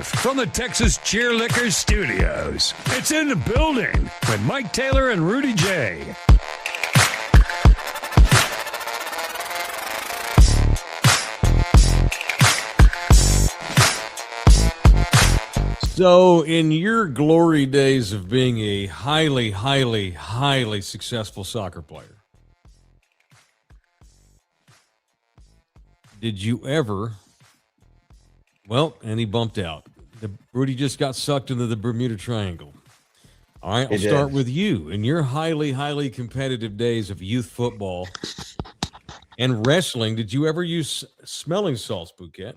Live from the Texas Cheerlickers Studios. It's In the Building with Mike Taylor and Rudy J. So, in your glory days of being a highly, highly, highly successful soccer player, did you ever, and he bumped out. Rudy just got sucked into the Bermuda Triangle. All right, I'll start with you. In your highly, highly competitive days of youth football and wrestling, did you ever use smelling salts, Bouquet?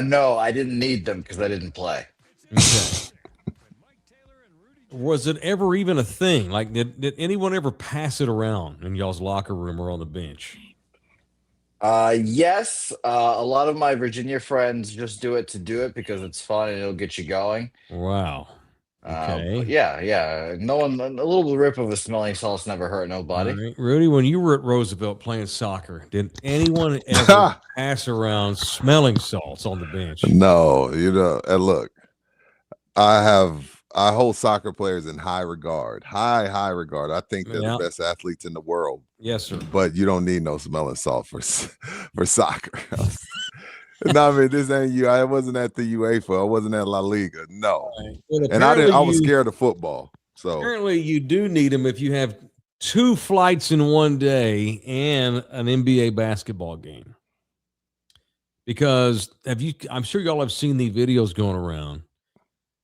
No, I didn't need them because I didn't play. Okay. Was it ever even a thing? Like, did anyone ever pass it around in y'all's locker room or on the bench? Yes. A lot of my Virginia friends just do it because it's fun and it'll get you going. Wow. Okay. Yeah. No one, a little rip of a smelling salt's never hurt nobody. All right. Rudy, when you were at Roosevelt playing soccer, did anyone ever pass around smelling salts on the bench? No, and look, I hold soccer players in high regard. High regard. I think they're the best athletes in the world. Yes, sir. But you don't need no smelling salt for soccer. No, I mean, this ain't you. I wasn't at the UEFA. I wasn't at La Liga. No. Right. Well, and I was scared of football. So apparently you do need them if you have 2 flights in one day and an NBA basketball game. Because I'm sure y'all have seen the videos going around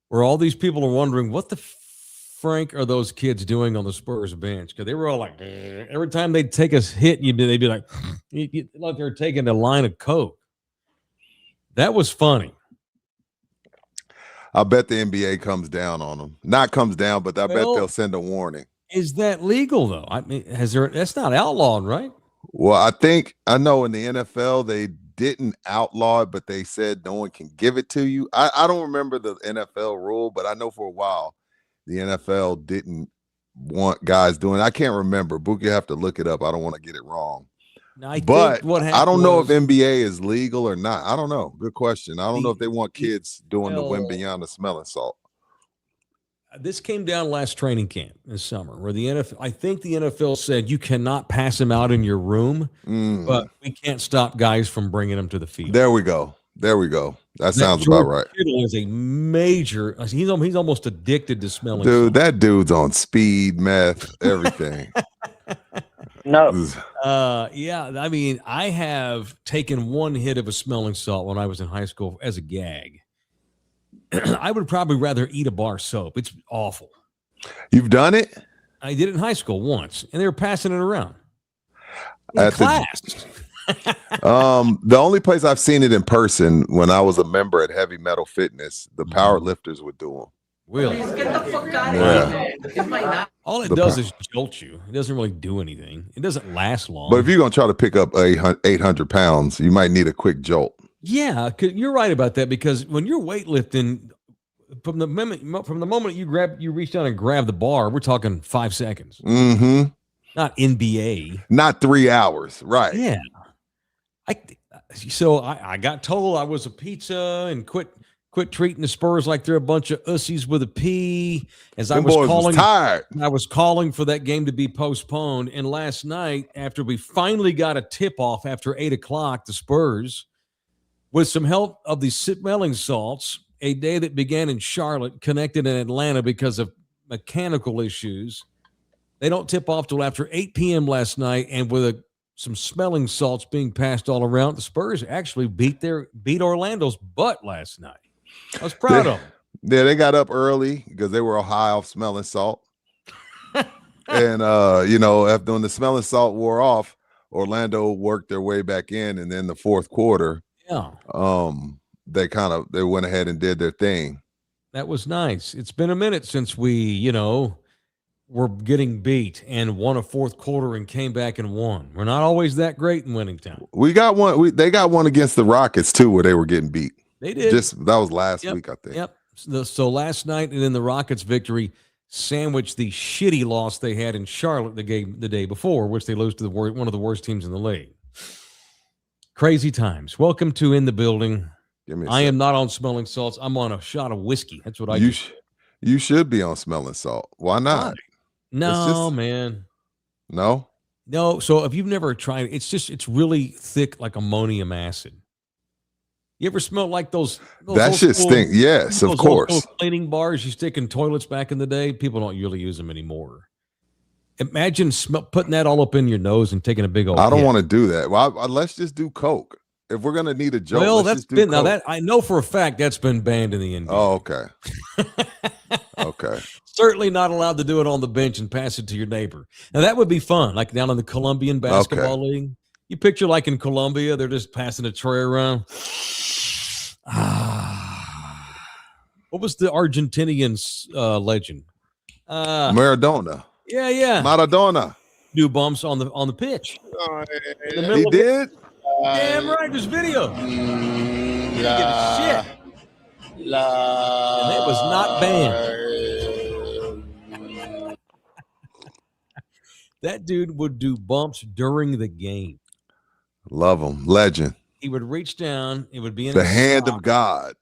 where all these people are wondering what the Frank are those kids doing on the Spurs bench? Because they were all like, every time they'd take a hit, they'd be like, like they're taking a line of coke. That was funny. I bet the NBA comes down on them. Not comes down, but I bet they'll send a warning. Is that legal though? I mean, that's not outlawed, right? Well, I know in the NFL they didn't outlaw it, but they said no one can give it to you. I don't remember the NFL rule, but I know for a while the NFL didn't want guys doing it. I can't remember. Book, you have to look it up. I don't want to get it wrong. But I don't know if NBA is legal or not. I don't know. Good question. I don't know if they want kids doing the win beyond the smelling salt. This came down last training camp this summer where the NFL, I think the NFL said you cannot pass them out in your room, but we can't stop guys from bringing them to the field. There we go. That sounds about right. Kittle is a major. He's almost addicted to smelling. Dude, that dude's on speed, meth, everything. No. Yeah. I mean, I have taken one hit of a smelling salt when I was in high school as a gag. I would probably rather eat a bar soap. It's awful. You've done it? I did it in high school once, and they were passing it around in class. The only place I've seen it in person when I was a member at Heavy Metal Fitness, the power lifters would do them. Really? Get the fuck out of here. All it does is jolt you. It doesn't really do anything. It doesn't last long. But if you're going to try to pick up 800 pounds, you might need a quick jolt. Yeah, you're right about that, because when you're weightlifting, from the moment you reach down and grab the bar, we're talking 5 seconds. Mm-hmm. Not NBA. Not 3 hours. Right. Yeah. I got told I was a pizza and quit treating the Spurs like they're a bunch of ussies with a P. I was calling for that game to be postponed. And last night, after we finally got a tip-off after 8 o'clock, the Spurs, with some help of the smelling salts, a day that began in Charlotte, connected in Atlanta because of mechanical issues. They don't tip off till after 8 p.m. last night, and with some smelling salts being passed all around, the Spurs actually beat Orlando's butt last night. I was proud of them. Yeah, they got up early because they were high off smelling salt. And, after when the smelling salt wore off, Orlando worked their way back in. And then the fourth quarter, they went ahead and did their thing. That was nice. It's been a minute since we, were getting beat and won a fourth quarter and came back and won. We're not always that great in winning time. We got one. They got one against the Rockets too, where they were getting beat. They did. That was last week, I think. Yep. So last night, and then the Rockets' victory sandwiched the shitty loss they had in Charlotte the day before, which they lose to one of the worst teams in the league. Crazy times. Welcome to In the Building. Give me. I am not on smelling salts. I'm on a shot of whiskey. That's what I do. You should be on smelling salt. Why not? No, man. No. So if you've never tried it, it's really thick like ammonium acid. You ever smell like those that shit stink? Yes, of course. Those cleaning bars you stick in toilets back in the day. People don't really use them anymore. Imagine putting that all up in your nose and taking a big old. I don't want to do that. Well, let's just do Coke. If we're gonna need a joke, well, that's been Coke. Now that I know for a fact that's been banned in the NBA. Oh, okay. Okay. Certainly not allowed to do it on the bench and pass it to your neighbor. Now that would be fun, like down in the Colombian basketball league. You picture like in Colombia, they're just passing a tray around. What was the Argentinian legend? Maradona. Yeah. Maradona. Do bumps on the pitch. He did. Damn right, there's video. He didn't give a shit. And that was not banned. That dude would do bumps during the game. Love him. Legend. He would reach down. It would be in the hand of God.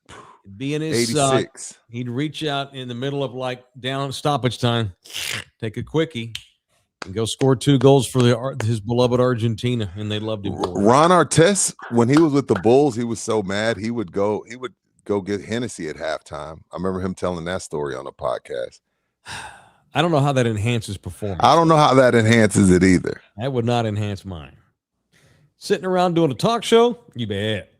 It'd be in his 86. He'd reach out in the middle of like down stoppage time, take a quickie, and go score 2 goals for his beloved Argentina, and they loved him. Ron Artest, when he was with the Bulls, he was so mad he would go get Hennessy at halftime. I remember him telling that story on a podcast. I don't know how that enhances performance. I don't know how that enhances it either. That would not enhance mine. Sitting around doing a talk show, you bet.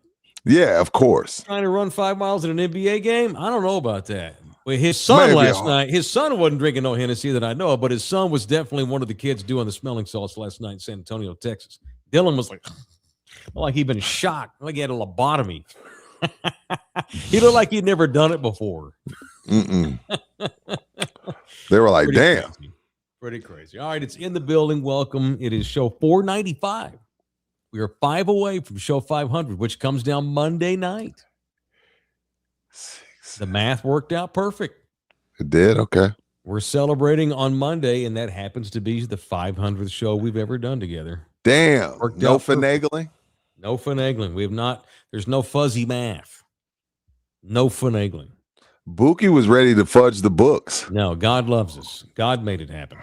Yeah, of course. Trying to run 5 miles in an NBA game? I don't know about that. Well, his son last night, his son wasn't drinking no Hennessy that I know of, but his son was definitely one of the kids doing the smelling salts last night in San Antonio, Texas. Dylan was like he'd been shocked, like he had a lobotomy. He looked like he'd never done it before. They were like, damn. Pretty crazy. All right, it's in the building. Welcome. It is show 495. We are 5 away from show 500, which comes down Monday night. The math worked out perfect. It did? Okay. We're celebrating on Monday, and that happens to be the 500th show we've ever done together. Damn. No finagling? No finagling. We have not. There's no fuzzy math. No finagling. Buki was ready to fudge the books. No, God loves us. God made it happen.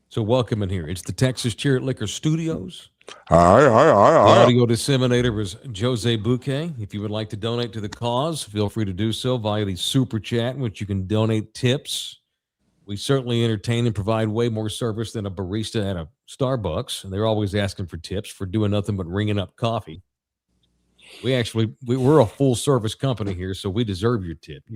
So welcome in here. It's the Texas Cheer Liquor Studios. All right. The audio disseminator was Jose Bouquet. If you would like to donate to the cause, feel free to do so via the Super Chat, in which you can donate tips. We certainly entertain and provide way more service than a barista at a Starbucks. And they're always asking for tips for doing nothing but ringing up coffee. We're a full service company here, so we deserve your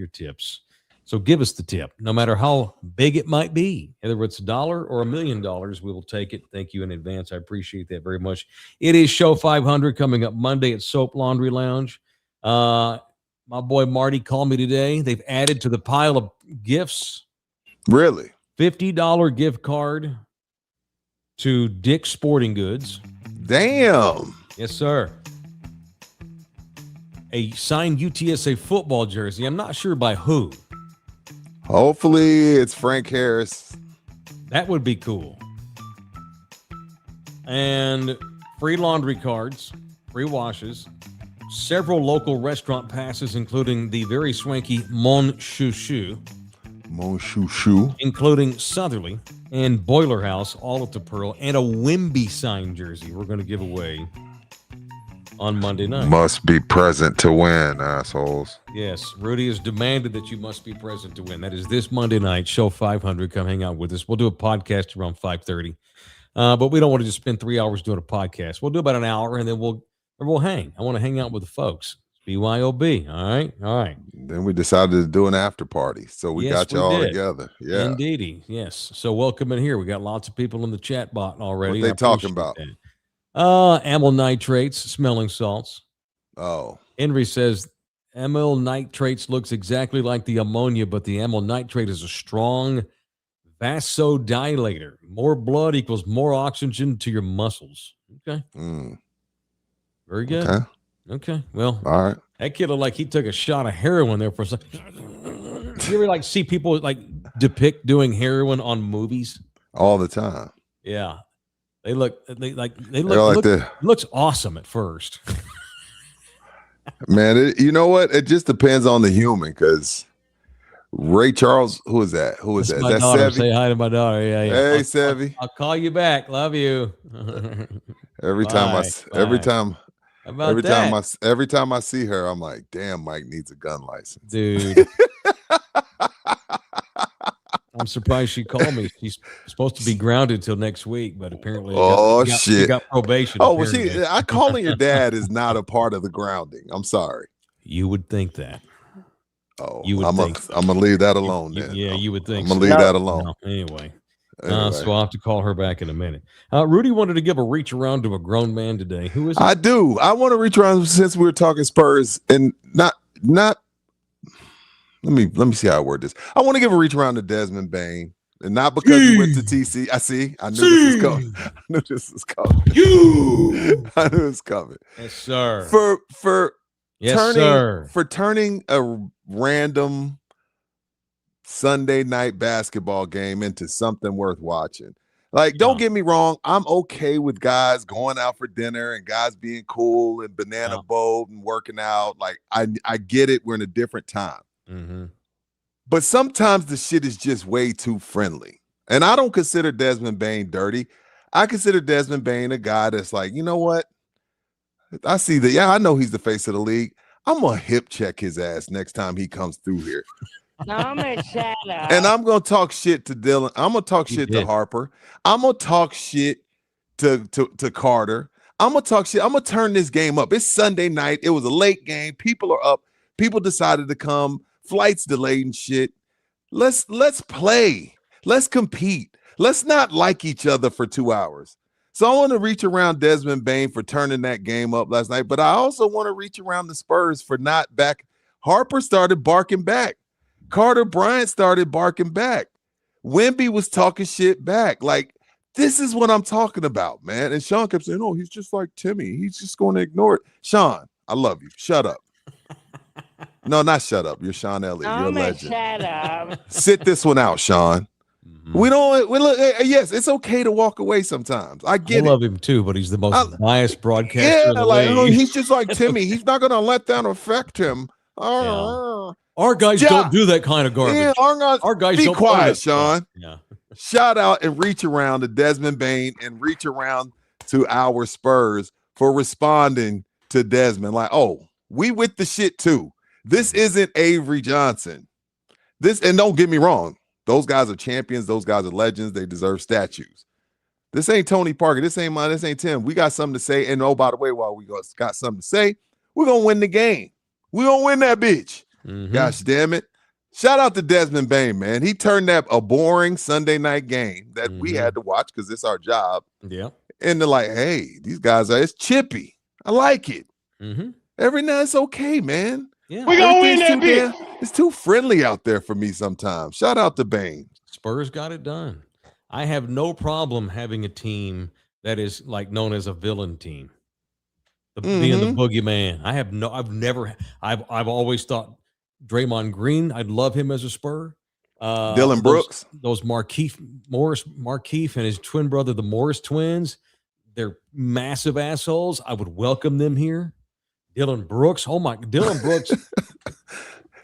tips. So give us the tip, no matter how big it might be. Whether it's $1 or $1 million, we will take it. Thank you in advance. I appreciate that very much. It is show 500 coming up Monday at Soap Laundry Lounge. My boy Marty called me today. They've added to the pile of gifts. Really? $50 gift card to Dick's Sporting Goods. Damn. Yes, sir. A signed UTSA football jersey. I'm not sure by who. Hopefully it's Frank Harris. That would be cool. And free laundry cards, free washes, several local restaurant passes, including the very swanky Mon Chouchou, including Southerly and Boiler House, all at the Pearl, and a Wimby signed jersey we're going to give away on Monday night. Must be present to win, assholes. Yes, Rudy has demanded that you must be present to win. That is this Monday night, show 500. Come hang out with us. We'll do a podcast around 5:30. But we don't want to just spend 3 hours doing a podcast. We'll do about an hour, and then we'll hang. I want to hang out with the folks. BYOB. All right. Then we decided to do an after party. So we got you all together. Yeah. Indeedy. Yes. So welcome in here. We got lots of people in the chat bot already. What they talking about? That. Amyl nitrates, smelling salts. Oh. Henry says amyl nitrates looks exactly like the ammonia, but the amyl nitrate is a strong vasodilator. More blood equals more oxygen to your muscles. Okay. Very good. Okay. Well, all right. That kid looked like he took a shot of heroin there for a second. You ever see people depict doing heroin on movies? All the time. Yeah. They look looks awesome at first. Man, you know what? It just depends on the human because Ray Charles, who is that? Who is that? Is my that daughter. Sevy? Say hi to my daughter. Yeah. Hey, Sevy. I'll call you back. Love you. Every time I see her, I'm like, damn, Mike needs a gun license. Dude. I'm surprised she called me. She's supposed to be grounded till next week, but apparently she got probation. Oh, well, calling your dad is not a part of the grounding. I'm sorry. You would think that. Oh, I'm gonna leave that alone then. You would think. I'm gonna leave that alone. No, anyway. So I'll have to call her back in a minute. Rudy wanted to give a reach around to a grown man today. Who is it? I do. I want to reach around since we were talking Spurs and not. Let me see how I word this. I want to give a reach around to Desmond Bain, and not because he went to TC. I knew this was coming. I knew this was coming. I knew it was coming. Yes, sir. For turning a random Sunday night basketball game into something worth watching. Like, don't get me wrong. I'm okay with guys going out for dinner and guys being cool and banana boat and working out. Like, I get it. We're in a different time. Mm-hmm. But sometimes the shit is just way too friendly. And I don't consider Desmond Bain dirty. I consider Desmond Bain a guy that's like, you know what? I know he's the face of the league. I'm going to hip check his ass next time he comes through here. And I'm going to talk shit to Dylan. I'm going to talk shit to Harper. I'm going to talk shit to Carter. I'm going to talk shit. I'm going to turn this game up. It's Sunday night. It was a late game. People are up. People decided to come. Flights delayed and shit. Let's play. Let's compete. Let's not like each other for 2 hours. So I want to reach around Desmond Bain for turning that game up last night, but I also want to reach around the Spurs for not back. Harper started barking back. Carter Bryant started barking back. Wemby was talking shit back. Like, this is what I'm talking about, man. And Sean kept saying, oh, he's just like Timmy. He's just going to ignore it. Sean, I love you. Shut up. No, not shut up. You're Sean Elliott. You're a legend. Shut up. Sit this one out, Sean. Mm-hmm. Yes, it's okay to walk away sometimes. I love him too, but he's the most biased broadcaster. Yeah, like he's just like Timmy. He's not going to let that affect him. Our guys don't do that kind of garbage. Yeah, our guys be don't quiet, Sean. Yeah. Shout out and reach around to Desmond Bain and reach around to our Spurs for responding to Desmond. Like, oh, we with the shit too. This isn't Avery Johnson. And don't get me wrong. Those guys are champions. Those guys are legends. They deserve statues. This ain't Tony Parker. This ain't Tim. We got something to say. And oh, by the way, while we got something to say, we're going to win the game. We're going to win that bitch. Mm-hmm. Gosh damn it. Shout out to Desmond Bain, man. He turned that a boring Sunday night game that we had to watch because it's our job. Yeah. And they're like, hey, these guys it's chippy. I like it. Mm-hmm. Every now it's okay, man. Yeah. We're going to win that bitch. It's too friendly out there for me sometimes. Shout out to Bain. Spurs got it done. I have no problem having a team that is like known as a villain team. Being the boogeyman. I've always thought Draymond Green, I'd love him as a Spur. Dylan Brooks. Those Markieff and his twin brother, the Morris twins, they're massive assholes. I would welcome them here. Dylan Brooks. Oh my, Dylan Brooks.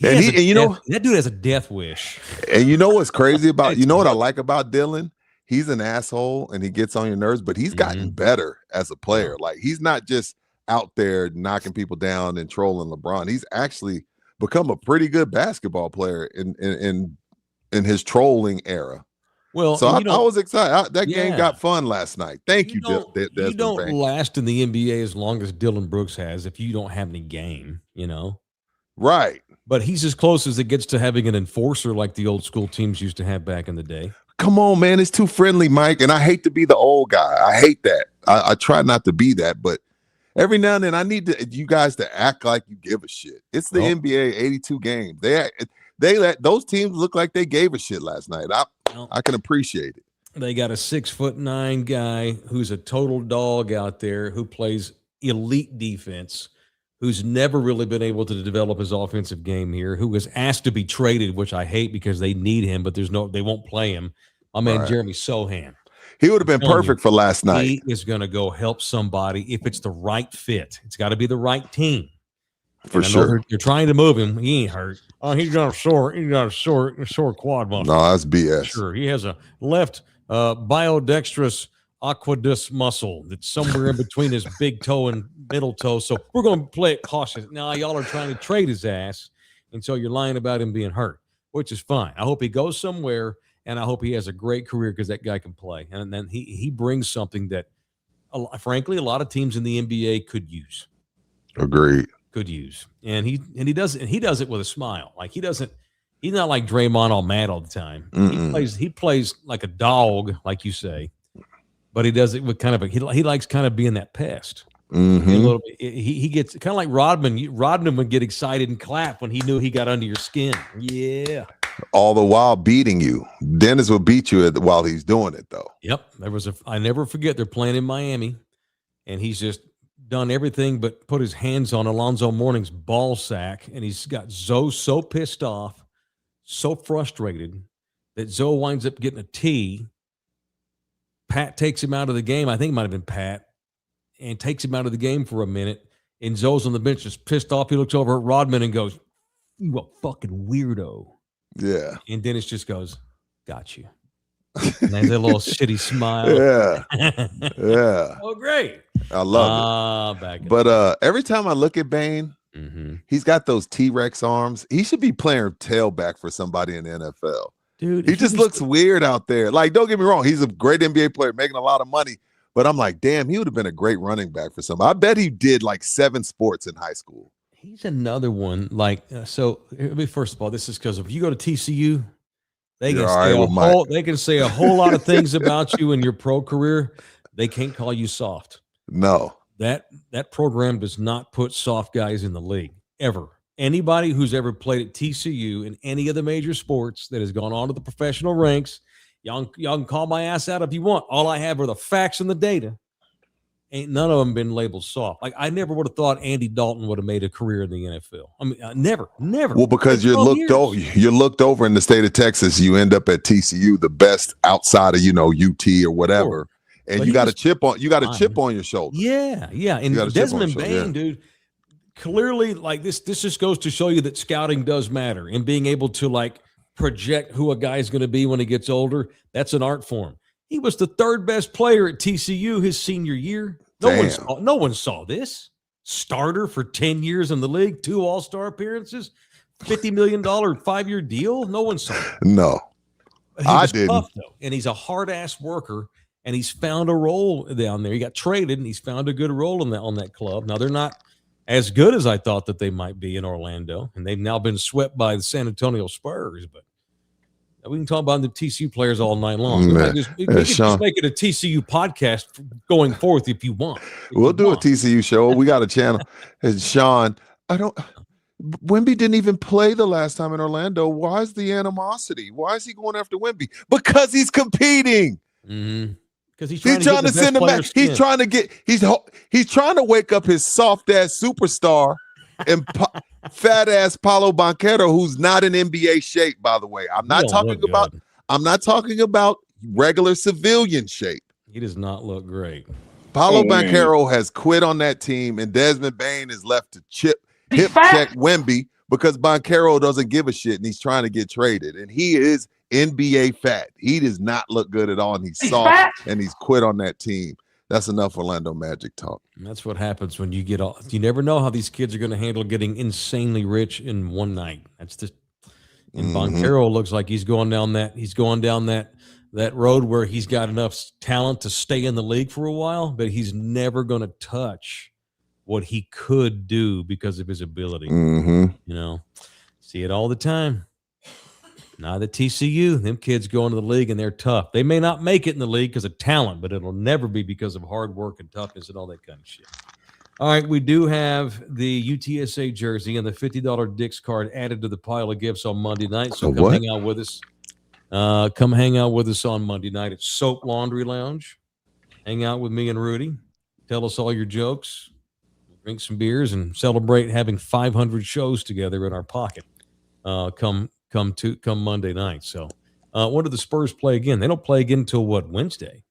That dude has a death wish. And you know what's crazy about, what I like about Dylan? He's an asshole and he gets on your nerves, but he's gotten better as a player. Like, he's not just out there knocking people down and trolling LeBron. He's actually become a pretty good basketball player in his trolling era. Well, so I was excited. That game got fun last night. Thank you, Desmond. You don't last in the NBA as long as Dylan Brooks has if you don't have any game, Right. But he's as close as it gets to having an enforcer like the old school teams used to have back in the day. Come on, man. It's too friendly, Mike. And I hate to be the old guy. I hate that. I try not to be that, but every now and then I need you guys to act like you give a shit. It's the NBA, 82 games. They let those teams look like they gave a shit last night. I can appreciate it. They got a 6'9" guy who's a total dog out there who plays elite defense, who's never really been able to develop his offensive game here, who was asked to be traded, which I hate because they need him, but they won't play him. My man, Jeremy Sohan. He would have been perfect for last night. He is going to go help somebody if it's the right fit. It's got to be the right team. For sure. You're trying to move him. He ain't hurt. Oh, he's got a sore quad muscle. No, that's BS. Sure. He has a left biodextrous aqueduct muscle that's somewhere in between his big toe and middle toe. So we're going to play it cautious. Now y'all are trying to trade his ass, and so you're lying about him being hurt, which is fine. I hope he goes somewhere, and I hope he has a great career because that guy can play. And then he brings something that, frankly, a lot of teams in the NBA could use. Agreed. Could use. And he does it with a smile. Like he's not like Draymond all mad all the time. He plays like a dog, like you say, but he does it with kind of he likes kind of being that pest. Mm-hmm. A little bit. He gets kind of like Rodman. Rodman would get excited and clap when he knew he got under your skin. Yeah. All the while beating you. Dennis will beat you while he's doing it, though. Yep. I never forget, they're playing in Miami, and he's just done everything but put his hands on Alonzo Mourning's ball sack, and he's got Zoe so pissed off, so frustrated that Zoe winds up getting a tee. Pat takes him out of the game. I think it might have been Pat, and takes him out of the game for a minute. And Zoe's on the bench, just pissed off. He looks over at Rodman and goes, "You a fucking weirdo." Yeah. And Dennis just goes, "Got you." And there's a little shitty smile. Yeah. Yeah. Oh, great. I love it. But every time I look at Bane, he's got those T-Rex arms. He should be playing tailback for somebody in the NFL. Dude, he just looks weird out there. Like, don't get me wrong, he's a great NBA player making a lot of money. But I'm like, damn, he would have been a great running back for somebody. I bet he did like 7 sports in high school. He's another one. Like, so first of all, this is because if you go to TCU, they can say a whole lot of things about you in your pro career. They can't call you soft. No. That program does not put soft guys in the league, ever. Anybody who's ever played at TCU in any of the major sports that has gone on to the professional ranks, y'all can call my ass out if you want. All I have are the facts and the data. Ain't none of them been labeled soft. Like, I never would have thought Andy Dalton would have made a career in the NFL. I mean, never. Well, because you're looked over in the state of Texas, you end up at TCU, the best outside of UT or whatever, and you got a chip on your shoulder. Yeah. And Desmond Bane, dude, clearly, like this just goes to show you that scouting does matter, and being able to like project who a guy's going to be when he gets older. That's an art form. He was the 3rd best player at TCU his senior year. No one saw this. Starter for 10 years in the league, 2 All-Star appearances, $50 million 5-year deal. No one saw it. No, I didn't. Tough, though, and he's a hard-ass worker, and he's found a role down there. He got traded, and he's found a good role on that club. Now, they're not as good as I thought that they might be in Orlando, and they've now been swept by the San Antonio Spurs, but we can talk about the TCU players all night long. We can just make it a TCU podcast going forth if you want. We'll do a TCU show. We got a channel. And Sean, Wemby didn't even play the last time in Orlando. Why is the animosity? Why is he going after Wemby? Because he's competing. Mm-hmm. Because he's trying to send him back. He's trying to wake up his soft ass superstar and fat ass Paulo Banchero, who's not in NBA shape, by the way. I'm not talking about regular civilian shape. He does not look great. Paulo Banchero has quit on that team, and Desmond Bane is left to hip check Wemby because Banchero doesn't give a shit, and he's trying to get traded. And he is NBA fat. He does not look good at all, and he's soft, and he's quit on that team. That's enough Orlando Magic talk. And that's what happens when you get off. You never know how these kids are going to handle getting insanely rich in one night. That's just. And Banchero looks like he's going down that road where he's got enough talent to stay in the league for a while, but he's never going to touch what he could do because of his ability. See it all the time. Not at TCU. Them kids go into the league and they're tough. They may not make it in the league because of talent, but it'll never be because of hard work and toughness and all that kind of shit. All right, we do have the UTSA jersey and the $50 Dick's card added to the pile of gifts on Monday night. So come hang out with us. Come hang out with us on Monday night at Soap Laundry Lounge. Hang out with me and Rudy. Tell us all your jokes. Drink some beers and celebrate having 500 shows together in our pocket. Come Monday night. So when do the Spurs play again? They don't play again until Wednesday?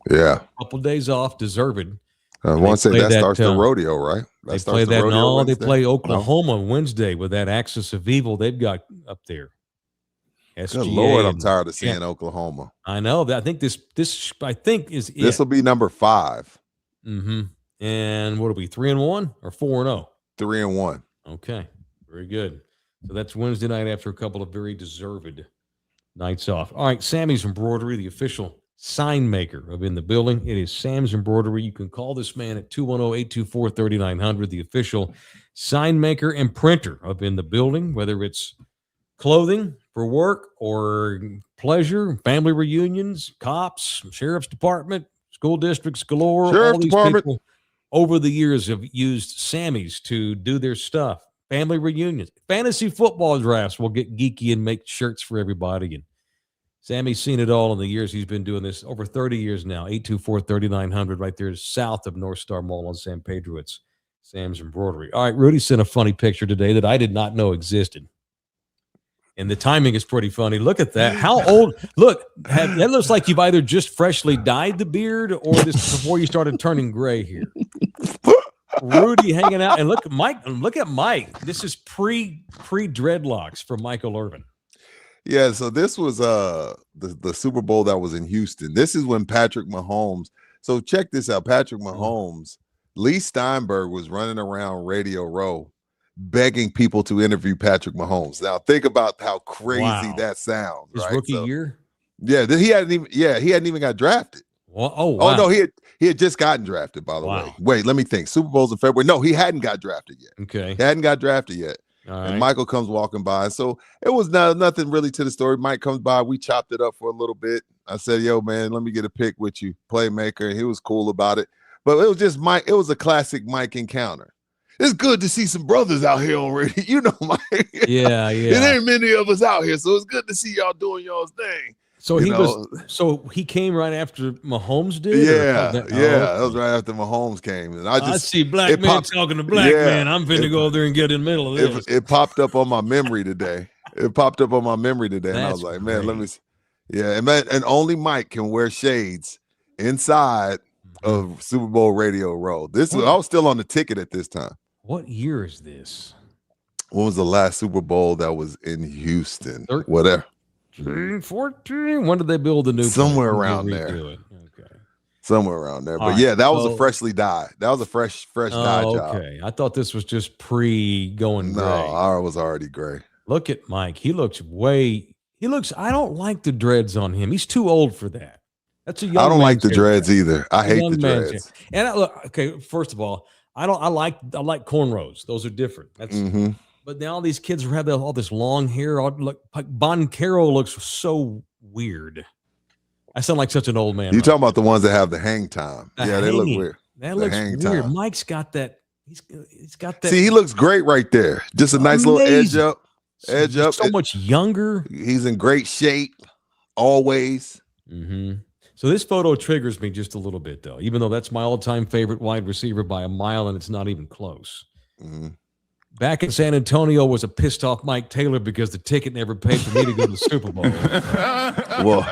Yeah. A couple of days off, deserved. I want to say that starts the rodeo, right? They play that. No, they play Oklahoma Wednesday with that Axis of Evil they've got up there. SGA. Good Lord, I'm tired of seeing Oklahoma. I know that. I think this is it. This will be number 5. Mm-hmm. And what will be 3-1 or 4-0? 3-1. Okay, very good. So that's Wednesday night after a couple of very deserved nights off. All right, Sammy's Embroidery, the official sign maker of In the Building. It is Sam's Embroidery. You can call this man at 210-824-3900, the official sign maker and printer of In the Building, whether it's clothing for work or pleasure, family reunions, cops, sheriff's department, school districts galore. Sheriff's all these department. people over the years have used Sammy's to do their stuff. Family reunions, fantasy football drafts will get geeky and make shirts for everybody. And Sammy's seen it all in the years he's been doing this, over 30 years now. 824-3900 right there south of North Star Mall on San Pedro. It's Sam's Embroidery. All right, Rudy sent a funny picture today that I did not know existed. And the timing is pretty funny. Look at that. How old? Look, that looks like you've either just freshly dyed the beard or this before you started turning gray here. Rudy hanging out, and look at Mike. This is pre dreadlocks for Michael Irvin. Yeah, so this was the Super Bowl that was in Houston. This is when Patrick Mahomes. So check this out. Patrick Mahomes, Lee Steinberg was running around Radio Row begging people to interview Patrick Mahomes. Now think about how crazy that sounds. His right? rookie year? Yeah, he hadn't even got drafted. Well, wow. Oh no, he had just gotten drafted, by the way. Wait, let me think. Super Bowl's in February. No, he hadn't got drafted yet. Okay. He hadn't got drafted yet. All and Michael comes walking by. So it was nothing really to the story. Mike comes by. We chopped it up for a little bit. I said, yo, man, let me get a pic with you, playmaker. And he was cool about it. But it was just Mike. It was a classic Mike encounter. It's good to see some brothers out here already. You know, Mike. Yeah. There ain't many of us out here. So it's good to see y'all doing y'all's thing. So he came right after Mahomes did? Yeah. That was right after Mahomes came. And I see black men talking to black men. I'm finna go over there and get in the middle of this. It popped up on my memory today. And I was like, man, great. let me see. Yeah, and only Mike can wear shades inside of Super Bowl Radio Row. I was still on the ticket at this time. What year is this? When was the last Super Bowl that was in Houston? 13, Whatever. 14. When did they build the new? Somewhere around there. Okay. Somewhere around there. But right, that was a freshly dyed. That was a fresh dye job. Okay. I thought this was just going gray. No, ours was already gray. Look at Mike. He looks I don't like the dreads on him. He's too old for that. That's a young I don't like the hair. dreads either. I hate the dreads. And first of all, I like cornrows. Those are different. That's But now these kids have all this long hair. Like Boncaro looks so weird. I sound like such an old man. You talking about the ones that have the hang time? They look weird. That looks weird. Time. Mike's got that. He's got that. See, he looks great right there. Just a nice little edge up. So much younger. He's in great shape always. So this photo triggers me just a little bit, though, even though that's my all-time favorite wide receiver by a mile, and it's not even close. Back in San Antonio was a pissed off Mike Taylor because the ticket never paid for me to go to the Super Bowl. Well,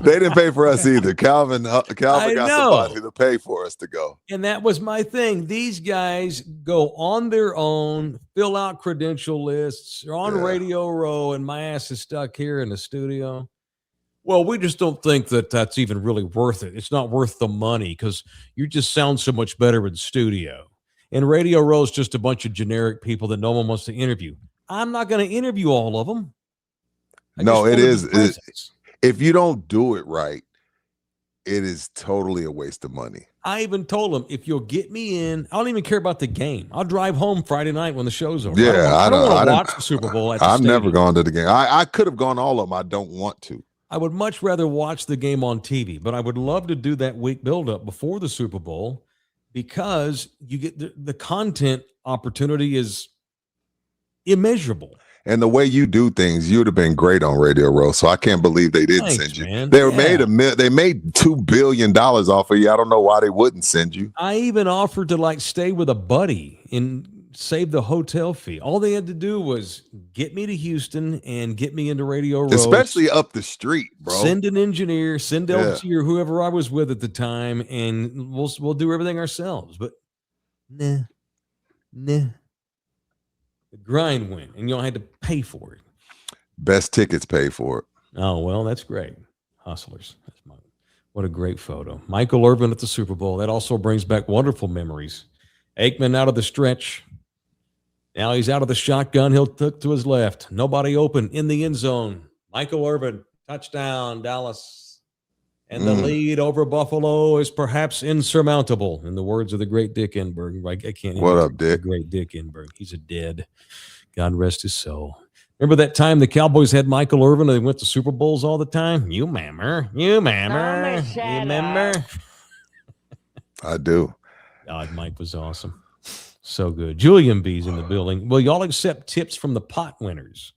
they didn't pay for us either. Calvin got somebody to pay for us to go. And that was my thing. These guys go on their own, fill out credential lists. They're on Radio Row, and my ass is stuck here in the studio. Well, we just don't think that that's even really worth it. It's not worth the money because you just sound so much better in studio. And Radio Row is just a bunch of generic people that no one wants to interview. I'm not going to interview all of them. No, it is. If you don't do it right, it is totally a waste of money. I even told them, if you'll get me in, I don't even care about the game. I'll drive home Friday night when the show's over. Yeah, I don't want to watch the Super Bowl. I've never gone to the game. I could have gone all of them. I don't want to. I would much rather watch the game on TV, but I would love to do that week buildup before the Super Bowl because you get the content opportunity is immeasurable. And the way you do things, you'd have been great on Radio Row. So I can't believe they didn't send you. Man. They made $2 billion off of you. I don't know why they wouldn't send you. I even offered to stay with a buddy in save the hotel fee. All they had to do was get me to Houston and get me into Radio Row. Especially up the street, bro. Send an engineer, send LT or whoever I was with at the time, and we'll do everything ourselves. But nah. The grind went, and you don't have to pay for it. Best tickets pay for it. Oh, well, that's great. Hustlers. What a great photo. Michael Irvin at the Super Bowl. That also brings back wonderful memories. Aikman out of the stretch. Now he's out of the shotgun. He'll tuck to his left. Nobody open in the end zone. Michael Irvin, touchdown, Dallas. And the lead over Buffalo is perhaps insurmountable, in the words of the great Dick Enberg. I can't. What up, Dick? The great Dick Enberg. He's a dead. God rest his soul. Remember that time the Cowboys had Michael Irvin and they went to Super Bowls all the time? You remember? I do. God, Mike was awesome. So good. Julian B's in the building. Will y'all accept tips from the pot winners?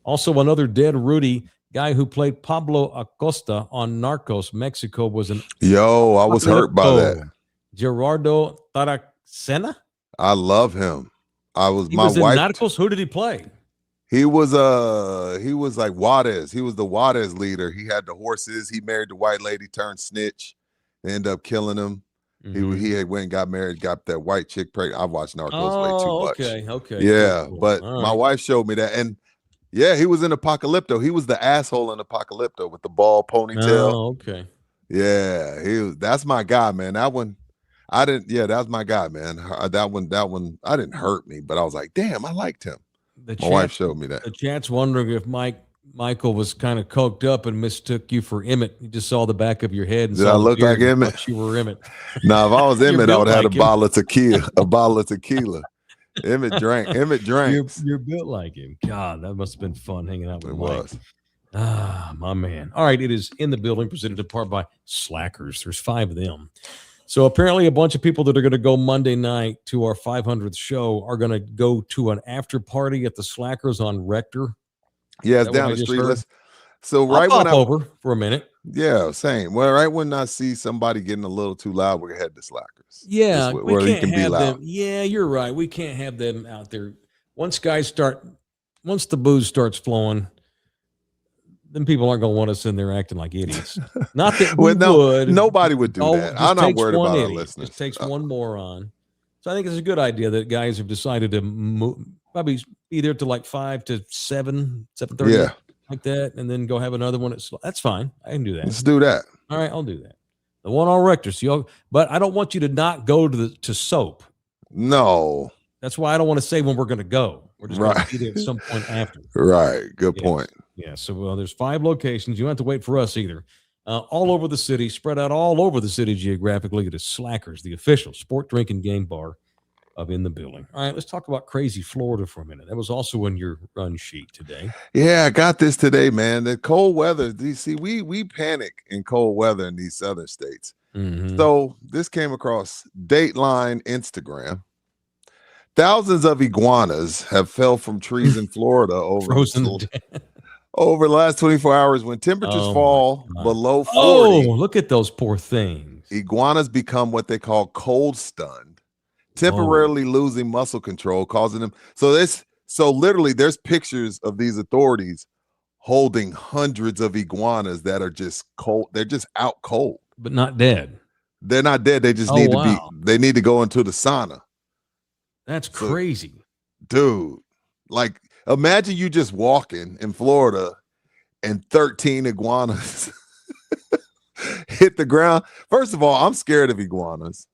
Also, another dead Rudy guy who played Pablo Acosta on Narcos Mexico was an I was hurt by that. Gerardo Taracena. I love him. He was in Narcos. Who did he play? He was like Juarez. He was the Juarez leader. He had the horses. He married the white lady, turned snitch, ended up killing him. Mm-hmm. He had went and got married, got that white chick pregnant. I watched Narcos way too much. Okay. Yeah, cool. but my wife showed me that, and yeah, he was in Apocalypto. He was the asshole in Apocalypto with the bald ponytail. Oh, okay. Yeah, that's my guy, man. That one, I didn't. Yeah, that's my guy, man. That one, I didn't hurt me, but I was like, damn, I liked him. My wife showed me that. The chat's wondering if Michael was kind of coked up and mistook you for Emmett. He just saw the back of your head and Did I look like Emmett? You were Emmett. No, if I was Emmett, I would have had a bottle of tequila. Emmett drank. You're built like him. God, that must have been fun hanging out with It Mike. was. My man. All right, it is in the building, presented in part by Slackers. There's 5 of them. So apparently a bunch of people that are going to go Monday night to our 500th show are going to go to an after party at the Slackers on Rector. Yeah, it's down the street. So I'll pop over for a minute. Yeah, same. Well, right when I see somebody getting a little too loud, we're going to head to Slackers. Yeah, where we he can be loud. Them. Yeah, you're right. We can't have them out there. Once the booze starts flowing, then people aren't going to want us in there acting like idiots. Not that we would. Nobody would do that. I'm not worried about our listeners. It just takes one moron. So I think it's a good idea that guys have decided to probably be there to like 5 to 7:30, yeah, like that, and then go have another one. That's fine. I can do that. Let's do that. All right, I'll do that. The one on Rector. But I don't want you to not go to Soap. No. That's why I don't want to say when we're going to go. We're just going to be there at some point after. Right. Good point. Yeah. So there's 5 locations. You don't have to wait for us either. All over the city, spread out all over the city geographically. It is Slackers, the official sport, drink, and game bar of In the Building. All right, let's talk about crazy Florida for a minute. That was also in your run sheet today. Yeah, I got this today, man. The cold weather. See, we panic in cold weather in these southern states. Mm-hmm. So this came across Dateline Instagram. Thousands of iguanas have fell from trees in Florida over the last 24 hours when temperatures fall below 40. Oh, look at those poor things. Iguanas become what they call cold stunned, temporarily losing muscle control, causing them. So literally there's pictures of these authorities holding hundreds of iguanas that are just cold. They're just out cold. But not dead. They're not dead. They just need to go into the sauna. That's crazy. Dude, like imagine you just walking in Florida and 13 iguanas hit the ground. First of all, I'm scared of iguanas.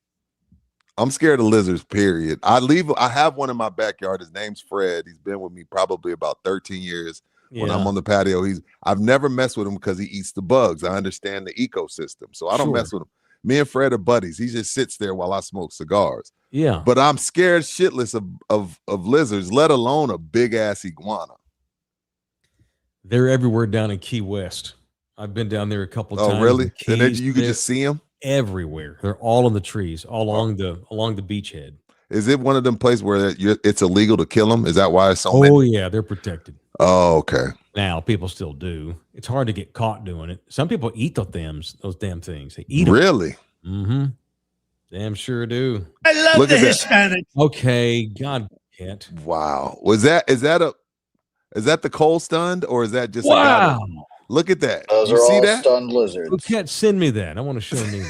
I'm scared of lizards, period. I have one in my backyard. His name's Fred. He's been with me probably about 13 years. Yeah. When I'm on the patio, I've never messed with him because he eats the bugs. I understand the ecosystem, so I don't mess with him. Me and Fred are buddies. He just sits there while I smoke cigars. Yeah. But I'm scared shitless of lizards, let alone a big ass iguana. They're everywhere down in Key West. I've been down there a couple of times. Oh, really? And then you can just see them everywhere. They're all in the trees, all along the beachhead. Is it one of them places where it's illegal to kill them? Is that why it's so many? Oh, yeah, they're protected. Oh, okay. Now, people still do. It's hard to get caught doing it. Some people eat those damn things. They eat them. Really? Mm-hmm. Damn sure do. I love the Hispanics. Okay, God cat. Wow. Is that the cold stunned or is that just a guy look at that? Those you are see all that? stunned lizards. Who can't send me that? I want to show Nina.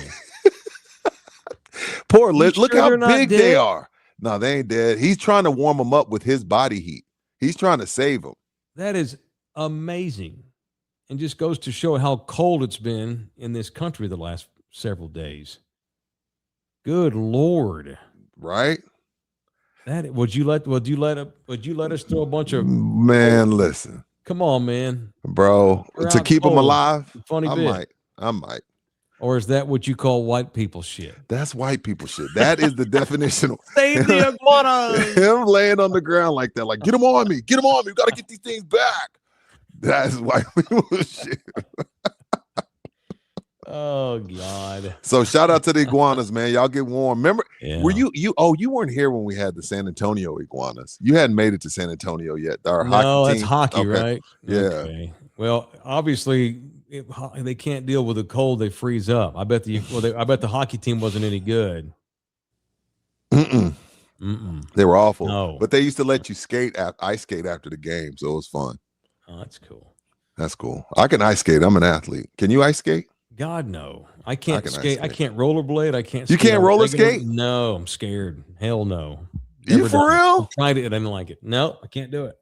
Poor Liz. Look sure how they're not big they dead? are. No, they ain't dead. He's trying to warm them up with his body heat. He's trying to save them. That is amazing. And just goes to show how cold it's been in this country the last several days. Good Lord. Right? That would you let us throw a bunch of listen. Come on, man. Bro, to keep them alive, funny I might. Or is that what you call white people shit? That's white people shit. That is the definition. Save the iguanas. Him laying on the ground like that, like, get them on me. Get them on me. We got to get these things back. That's white people shit. Oh, God. So shout out to the iguanas, man. Y'all get warm. Remember, were you weren't here when we had the San Antonio iguanas. You hadn't made it to San Antonio yet. Hockey team. Hockey, right? Yeah. Okay. Well, obviously, they can't deal with the cold. They freeze up. I bet the hockey team wasn't any good. They were awful. No. But they used to let you ice skate after the game, so it was fun. Oh, that's cool. That's cool. I can ice skate. I'm an athlete. Can you ice skate? God, no. I can't skate. I can't rollerblade. I can't. You can't roller skate? No, I'm scared. Hell no. You for real? I tried it. I didn't like it. No, I can't do it.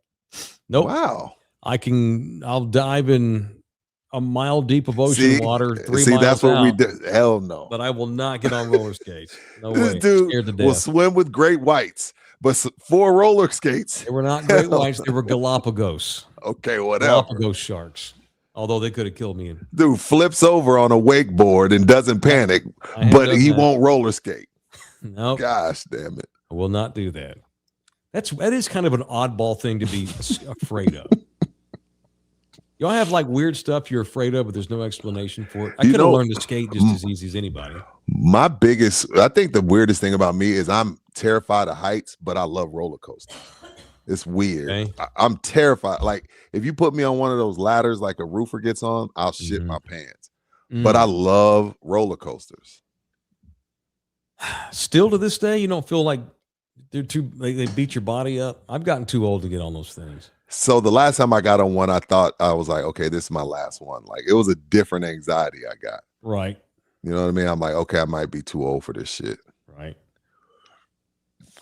Nope. Wow. I'll dive in a mile deep of ocean water. 3 miles that's what out, we do. Hell no. But I will not get on roller skates. No this way. Dude will swim with great whites, but 4 roller skates. They were not great whites. They were Galapagos. Okay, whatever. Galapagos sharks. Although they could have killed me. Dude flips over on a wakeboard and doesn't panic, but he won't roller skate. No. Nope. Gosh damn it. I will not do that. That is kind of an oddball thing to be afraid of. Y'all have like weird stuff you're afraid of, but there's no explanation for it. I could have learned to skate just as easy as anybody. I think the weirdest thing about me is I'm terrified of heights, but I love roller coasters. It's weird. Okay. I'm terrified. Like if you put me on one of those ladders like a roofer gets on, I'll shit my pants. But I love roller coasters. Still to this day, you don't feel like they beat your body up? I've gotten too old to get on those things. So the last time I got on one, I thought I was like, okay, this is my last one. Like it was a different anxiety I got. Right. You know what I mean? I'm like, okay, I might be too old for this shit. Right.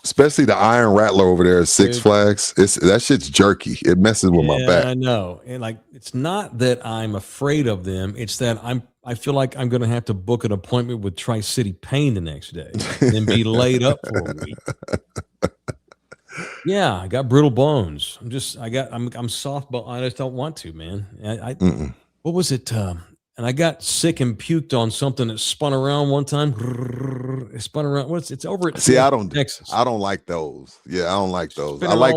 Especially the Iron Rattler over there at Six Flags. That shit's jerky. It messes with my back. I know. And like, it's not that I'm afraid of them. It's that I feel like I'm going to have to book an appointment with Tri-City Pain the next day and be laid up for a week. Yeah, I got brittle bones. I'm soft, but I just don't want to, man. What was it? And I got sick and puked on something that spun around one time. It spun around. It's over at Texas. I don't like those. Yeah, I don't like those. I like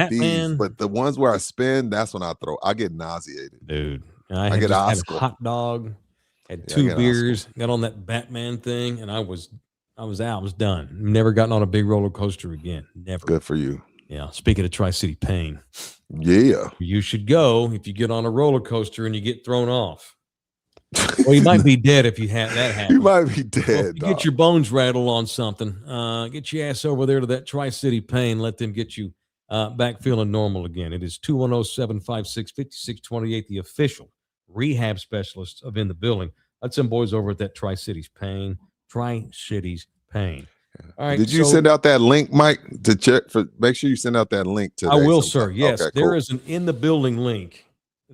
these, but the ones where I spin, that's when I get nauseated. Dude. I get had a hot dog, had 2 beers, got on that Batman thing, and I was out. I was done. Never gotten on a big roller coaster again. Never. Good for you. Yeah. Speaking of Tri-City Pain. Yeah. You should go if you get on a roller coaster and you get thrown off. Well, you might be dead if you had that happen. You might be dead. Well, you get your bones rattled on something. Get your ass over there to that Tri-City Pain. Let them get you back feeling normal again. It is 210-756-5628, the official rehab specialists of In the Building. That's them boys over at that Tri-Cities Pain. Tri-Cities Pain. All right. Did you send out that link, Mike, to check make sure you send out that link today? I will, sir. Yes. Okay, there is an In the Building link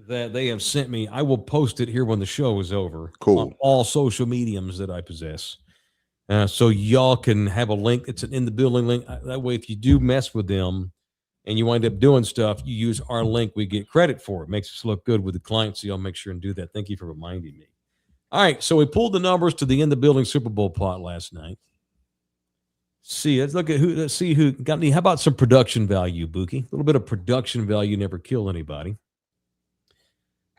that they have sent me. I will post it here when the show is over. Cool. On all social mediums that I possess. So y'all can have a link. It's an In the Building link. That way, if you do mess with them and you wind up doing stuff, you use our link. We get credit for it. Makes us look good with the client. So y'all make sure and do that. Thank you for reminding me. All right. So we pulled the numbers to the In the Building Super Bowl pot last night. Let's see who got any. How about some production value, Buki? A little bit of production value never killed anybody.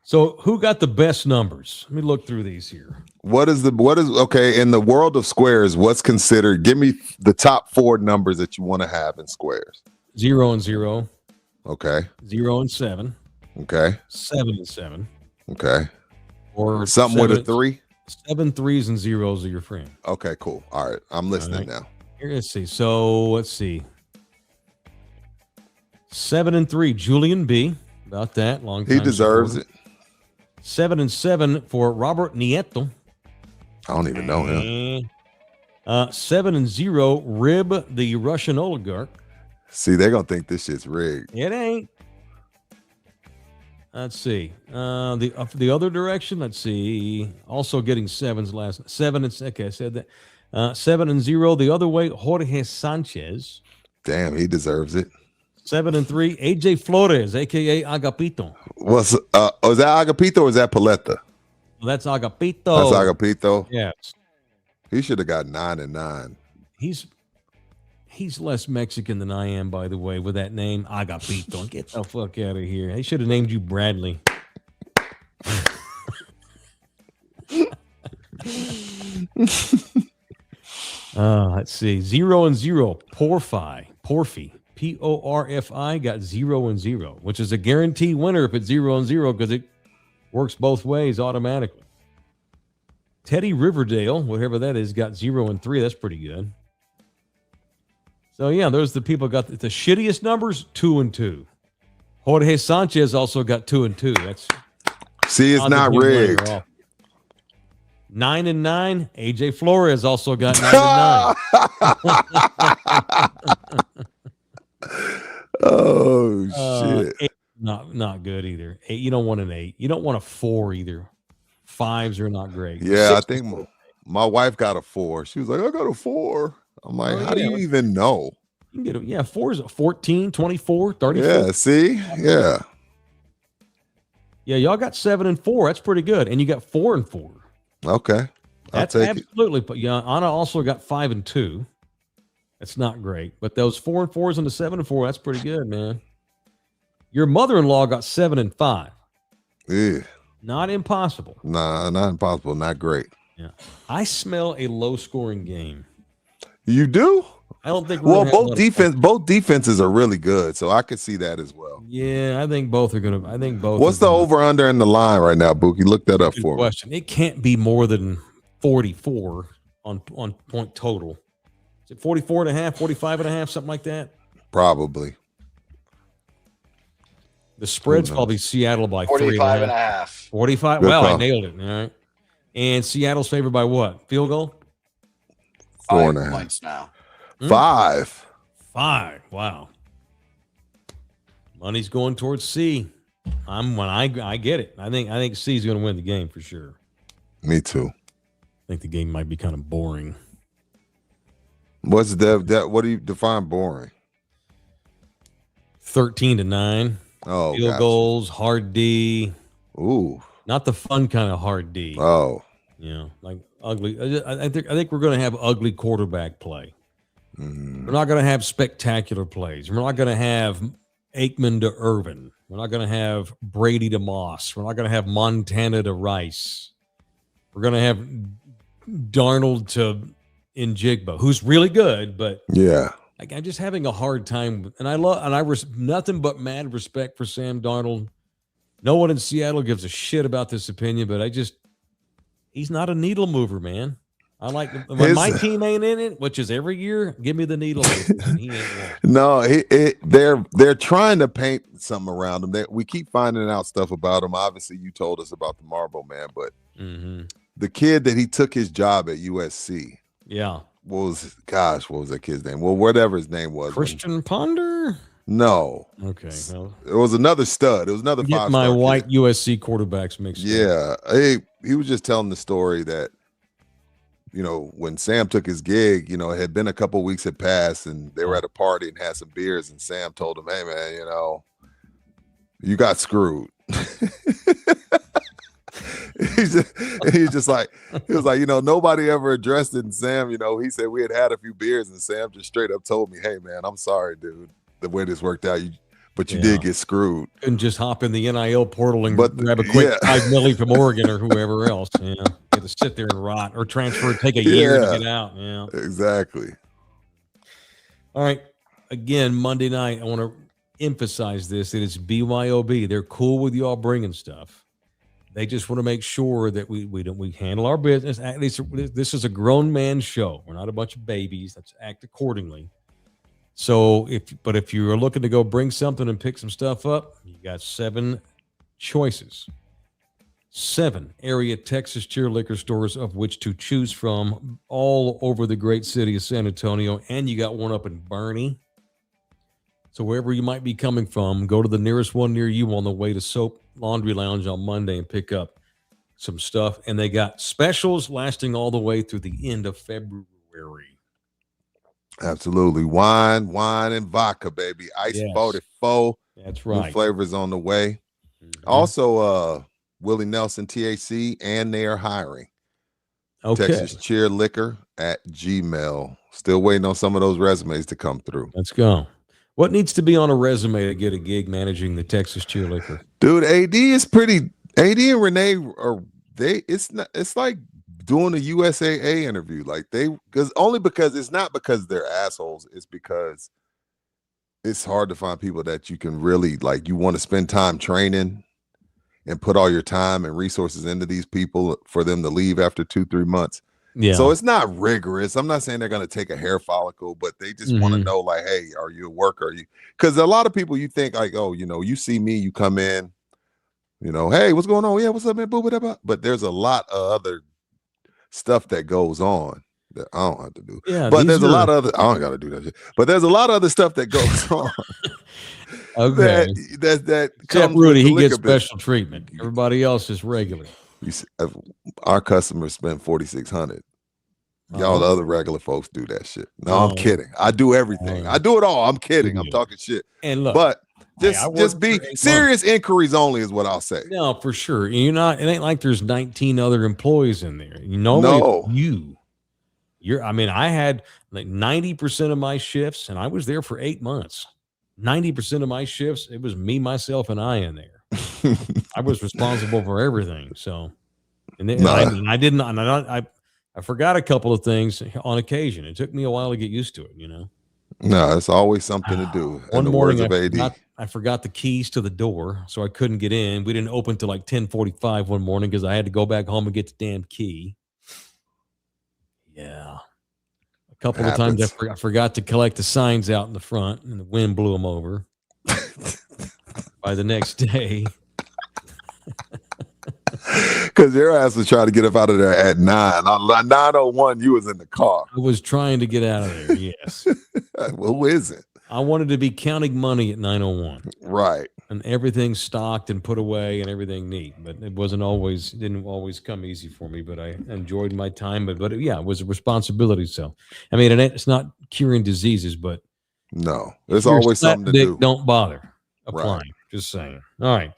So who got the best numbers? Let me look through these here. What is okay in the world of squares? What's considered? Give me the top 4 numbers that you want to have in squares. 0 and 0. Okay. 0 and 7. Okay. 7 and 7. Okay. Or something with a 3. 7 3s and 0s are your friend. Okay, cool. All right, I'm listening now. Here, let's see. So let's see. 7-3, Julian B. About that. Long time He deserves supporter. it. 7-7 for Robert Nieto. I don't even know him. 7-0, Rib, the Russian oligarch. See, they're going to think this shit's rigged. It ain't. Let's see. The other direction, let's see. Also getting sevens last. 7 and okay, I said that. 7-0 the other way, Jorge Sanchez. Damn, he deserves it. 7-3, AJ Flores, aka Agapito. Is that Agapito or is that Paletta? Well, that's Agapito. That's Agapito. Yes. He should have got 9-9. He's less Mexican than I am, by the way, with that name, Agapito. Get the fuck out of here. They should have named you Bradley. Let's see. 0-0. Porfi. Porfi got 0-0, which is a guaranteed winner if it's 0-0 because it works both ways automatically. Teddy Riverdale, whatever that is, got 0-3. That's pretty good. So yeah, those the people got the shittiest numbers. 2-2. Jorge Sanchez also got 2-2. That's it's not rigged. 9-9. AJ Flores also got 9-9. Oh shit! 8, not good either. 8, you don't want an 8. You don't want a 4 either. 5s are not great. Yeah, 6, I think my wife got a 4. She was like, I got a 4. I'm like, how do you even know? You can get 4 is 14, 24, 34. Yeah, see? Yeah. Yeah, y'all got 7 and 4. That's pretty good. And you got 4 and 4. Okay. That's absolutely. But yeah, Anna also got 5 and 2. That's not great. But those 4 and 4s and the 7 and 4, that's pretty good, man. Your mother-in-law got 7 and 5. Yeah. Not impossible. Nah, not impossible. Not great. Yeah. I smell a low-scoring game. You do? I don't think. Both defenses are really good, so I could see that as well. Yeah, I think both are gonna. I think both. What's the over/under in the line right now, Bookie? Look that up for me. It can't be more than 44 on point total. Is it 44.5, 45.5, something like that? Probably. The spread's probably Seattle by 45.5. 45. Good well, call. I nailed it. All right. And Seattle's favored by what? Field goal? 4.5 points now. 5. 5. Wow. Money's going towards C. I get it. I think C's going to win the game for sure. Me too. I think the game might be kind of boring. What's that? What do you define boring? 13-9. Oh, field goals, hard D. Ooh, not the fun kind of hard D. Oh, yeah, like ugly. I think we're going to have ugly quarterback play. Mm-hmm. We're not going to have spectacular plays. We're not going to have Aikman to Irvin. We're not going to have Brady to Moss. We're not going to have Montana to Rice. We're going to have Darnold to Njigba, who's really good, but yeah. I'm just having a hard time, and I nothing but mad respect for Sam Darnold. No one in Seattle gives a shit about this opinion, but he's not a needle mover, man. I like when my team ain't in it, which is every year. Give me the needle mover. He ain't one. No, they're trying to paint something around him. We keep finding out stuff about him. Obviously, you told us about the Marble Man, but the kid that he took his job at USC. Yeah. What was that kid's name? Well, whatever his name was. Christian Ponder? No. Okay. Well, it was another stud. It was another 5-star my white kid. USC quarterbacks mixed up. He was just telling the story that, when Sam took his gig, it had been a couple weeks had passed and they were at a party and had some beers and Sam told him, hey man, you got screwed. He was like, nobody ever addressed it. And Sam, he said we had a few beers and Sam just straight up told me, hey man, I'm sorry, dude, the way this worked out, but you did get screwed. And just hop in the NIL portal and grab a quick $5 million from Oregon or whoever else. Yeah, you have to sit there and rot or transfer, take a year to get out. Yeah, exactly. All right. Again, Monday night, I want to emphasize this. It is BYOB. They're cool with y'all bringing stuff. They just want to make sure that we handle our business. This is a grown man show. We're not a bunch of babies. Let's act accordingly. So if you're looking to go bring something and pick some stuff up, you got 7 choices. 7 area Texas cheer liquor stores of which to choose from all over the great city of San Antonio. And you got one up in Bernie. So wherever you might be coming from, go to the nearest one near you on the way to Soap Laundry Lounge on Monday and pick up some stuff. And they got specials lasting all the way through the end of February. Absolutely. Wine, and vodka, baby. Ice 44. That's right. New flavors on the way. Mm-hmm. Also, Willie Nelson, THC, and they are hiring. Okay. Texas Cheer Liquor at Gmail. Still waiting on some of those resumes to come through. Let's go. What needs to be on a resume to get a gig managing the Texas Cheer Liquor? Dude, AD and Renee are it's like doing a USAA interview. Like because it's not because they're assholes, it's because it's hard to find people that you can really like you want to spend time training and put all your time and resources into these people for them to leave after 2-3 months. Yeah. So it's not rigorous. I'm not saying they're going to take a hair follicle, but they just want to know, like, hey, are you a worker? Are you? Because a lot of people, you think like, oh, you see me, you come in, hey, what's going on? Yeah, what's up, man? But there's a lot of other stuff that goes on that I don't have to do. Yeah, but there's a lot of other. I don't got to do that shit. But there's a lot of other stuff that goes on. Okay. That except Rudy, he gets special treatment. Everybody else is regular. Our customers spend $4,600. Y'all, the other regular folks do that shit. No, I'm kidding. I do everything. I do it all. I'm kidding. I'm talking shit. And look, but just be serious inquiries only is what I'll say. No, for sure. You're not. It ain't like there's 19 other employees in there. No. I had like 90% of my shifts, and I was there for 8 months. 90% of my shifts, it was me, myself, and I in there. I was responsible for everything. So, I forgot a couple of things on occasion. It took me a while to get used to it, No, it's always something to do. One morning, I forgot the keys to the door, so I couldn't get in. We didn't open till like 10:45 one morning because I had to go back home and get the damn key. Yeah. A couple of times I forgot to collect the signs out in the front, and the wind blew them over. By the next day. Because your ass was trying to get up out of there at 9. On 9:01, you was in the car. I was trying to get out of there, yes. Well, who is it? I wanted to be counting money at 9:01. Right. And everything stocked and put away and everything neat. But it didn't always come easy for me, but I enjoyed my time. But yeah, it was a responsibility. So, I mean, it's not curing diseases, but no, there's always something to do. Don't bother applying. Right. Just saying. All right.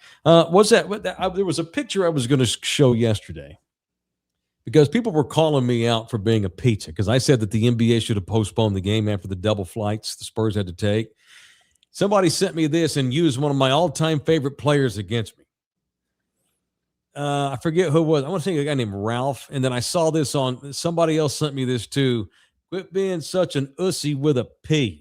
What's that? There was a picture I was going to show yesterday because people were calling me out for being a pizza because I said that the NBA should have postponed the game after the double flights the Spurs had to take. Somebody sent me this and used one of my all-time favorite players against me. I forget who it was. I want to say a guy named Ralph. And then I saw this on somebody else sent me this too. Quit being such an ussy with a P.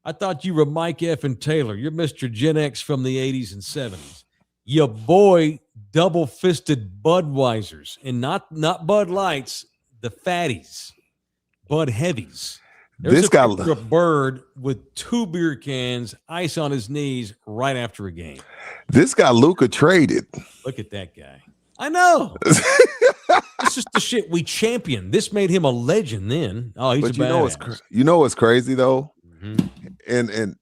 I thought you were Mike F. and Taylor. You're Mr. Gen X from the 80s and 70s. Your boy double-fisted Budweisers. And not Bud Lights, the fatties. Bud Heavies. There's a bird with 2 beer cans, ice on his knees right after a game. This guy Luka traded. Look at that guy. I know. This is the shit we championed. This made him a legend then. Oh, he's a badass. You know what's crazy, though? Mm-hmm. And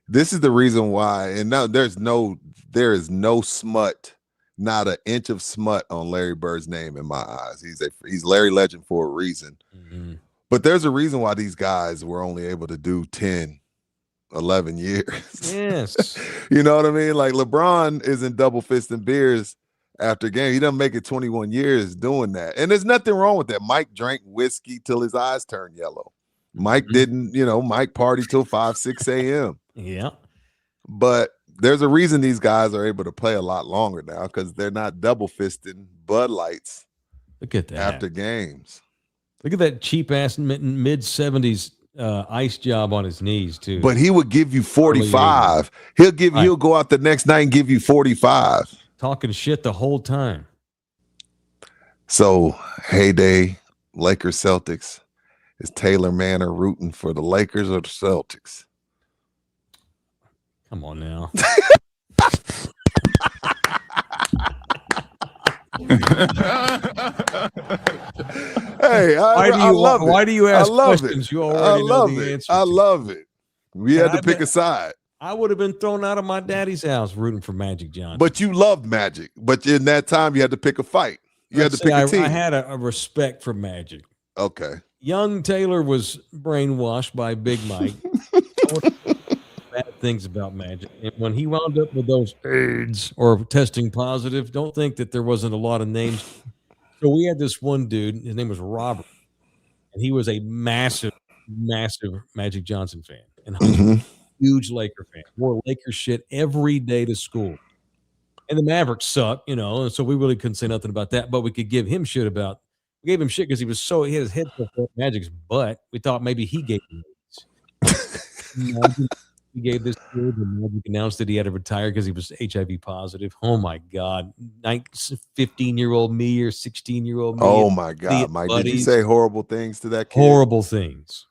this is the reason why. And now there is no smut, not an inch of smut on Larry Bird's name in my eyes. He's Larry Legend for a reason. Mm-hmm. But there's a reason why these guys were only able to do 10, 11 years. Yes. You know what I mean? Like LeBron isn't double fisting beers after game. He doesn't make it 21 years doing that. And there's nothing wrong with that. Mike drank whiskey till his eyes turned yellow. Mike didn't, Mike partied till 5, 6 a.m. Yeah. But there's a reason these guys are able to play a lot longer now because they're not double fisting Bud Lights. Look at that. After games. Look at that cheap-ass mid-70s ice job on his knees, too. But he would give you 45. He'll go out the next night and give you 45. Talking shit the whole time. So, heyday, Lakers, Celtics. Is Taylor Manor rooting for the Lakers or the Celtics? Come on now. Hey, I love it. Why do you ask I love questions? It. You already know the answer. I love it. We had to pick a side. I would have been thrown out of my daddy's house rooting for Magic Johnson. But you loved Magic. But in that time, you had to pick a fight. You had to pick a team. I had a respect for Magic. Okay. Young Taylor was brainwashed by Big Mike. Bad things about Magic. And when he wound up with those AIDS or testing positive, don't think that there wasn't a lot of names. So we had this one dude, his name was Robert, and he was a massive Magic Johnson fan and huge Laker fan. Wore Laker shit every day to school. And the Mavericks suck, and so we really couldn't say nothing about that, but we could give him shit about. We gave him shit because he had his head full of Magic's butt. We thought maybe he gave him AIDS. He gave this kid, and Magic announced that he had to retire because he was HIV positive. Oh my God. 15-year-old me or 16-year-old me. Oh my God, Mike. Buddies. Did you say horrible things to that kid? Horrible things.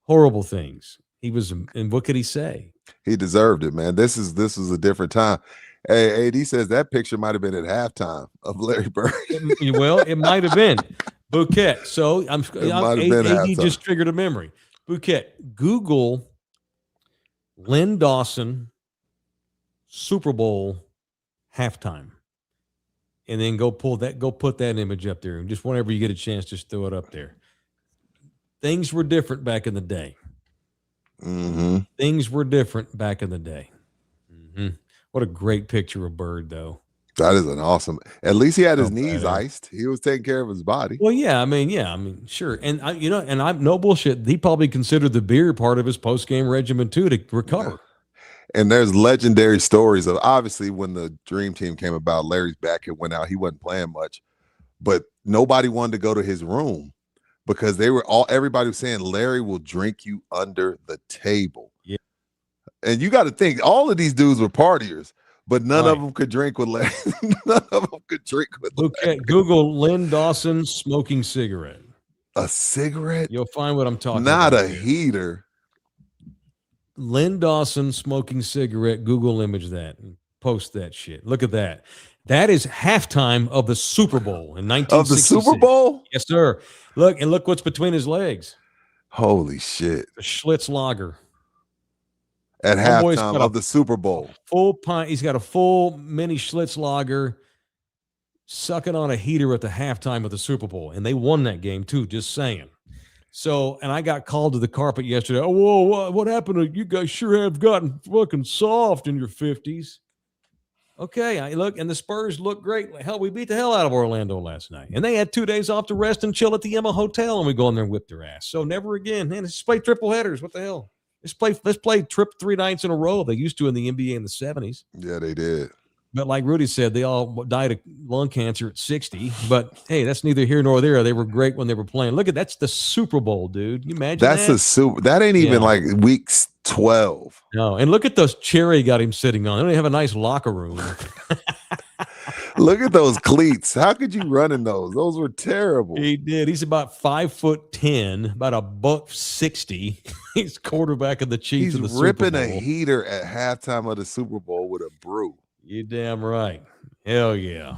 Horrible things. He was, and what could he say? He deserved it, man. This was a different time. Hey, AD says that picture might have been at halftime of Larry Bird. Well, it might have been. Bouquet. So AD just triggered a memory. Bouquet. Google Len Dawson Super Bowl halftime, and then go put that image up there, and just whenever you get a chance, just throw it up there. Things were different back in the day. Things were different back in the day. What a great picture of Bird, though. That is an awesome. At least he had his knees iced. He was taking care of his body. Well, yeah, I mean, sure. And I'm no bullshit. He probably considered the beer part of his post-game regimen too to recover. Yeah. And there's legendary stories of, obviously, when the Dream Team came about, Larry's back had went out. He wasn't playing much, but nobody wanted to go to his room because everybody was saying Larry will drink you under the table. Yeah. And you got to think, all of these dudes were partiers. But none of them could drink with Larry. None of them could drink with Larry. Okay, Google Len Dawson smoking cigarette. A cigarette? You'll find what I'm talking about. Not a heater. Len Dawson smoking cigarette. Google image that and post that shit. Look at that. That is halftime of the Super Bowl in 1966. Of the Super Bowl? Yes, sir. Look what's between his legs. Holy shit. The Schlitz Lager. At halftime of the Super Bowl. Full pint. He's got a full mini Schlitz Lager sucking on a heater at the halftime of the Super Bowl. And they won that game too, just saying. So, and I got called to the carpet yesterday. Oh, whoa, what happened? You guys sure have gotten fucking soft in your 50s. Okay, and the Spurs look great. Hell, we beat the hell out of Orlando last night. And they had 2 days off to rest and chill at the Emma Hotel, and we go in there and whip their ass. So never again. Man, let's play triple headers. What the hell? Let's play trip 3 nights in a row. They used to in the NBA in the 70s. Yeah, they did. But like Rudy said, they all died of lung cancer at 60. But hey, that's neither here nor there. They were great when they were playing. Look that's the Super Bowl, dude. You imagine that's the Super. That ain't even like weeks 12. No, and look at those chair he got him sitting on. They don't have a nice locker room. Look at those cleats. How could you run in those? Those were terrible. He did. He's about 5'10", about $160. He's quarterback of the Chiefs. He's ripping a heater at halftime of the Super Bowl with a brew. You damn right. Hell yeah.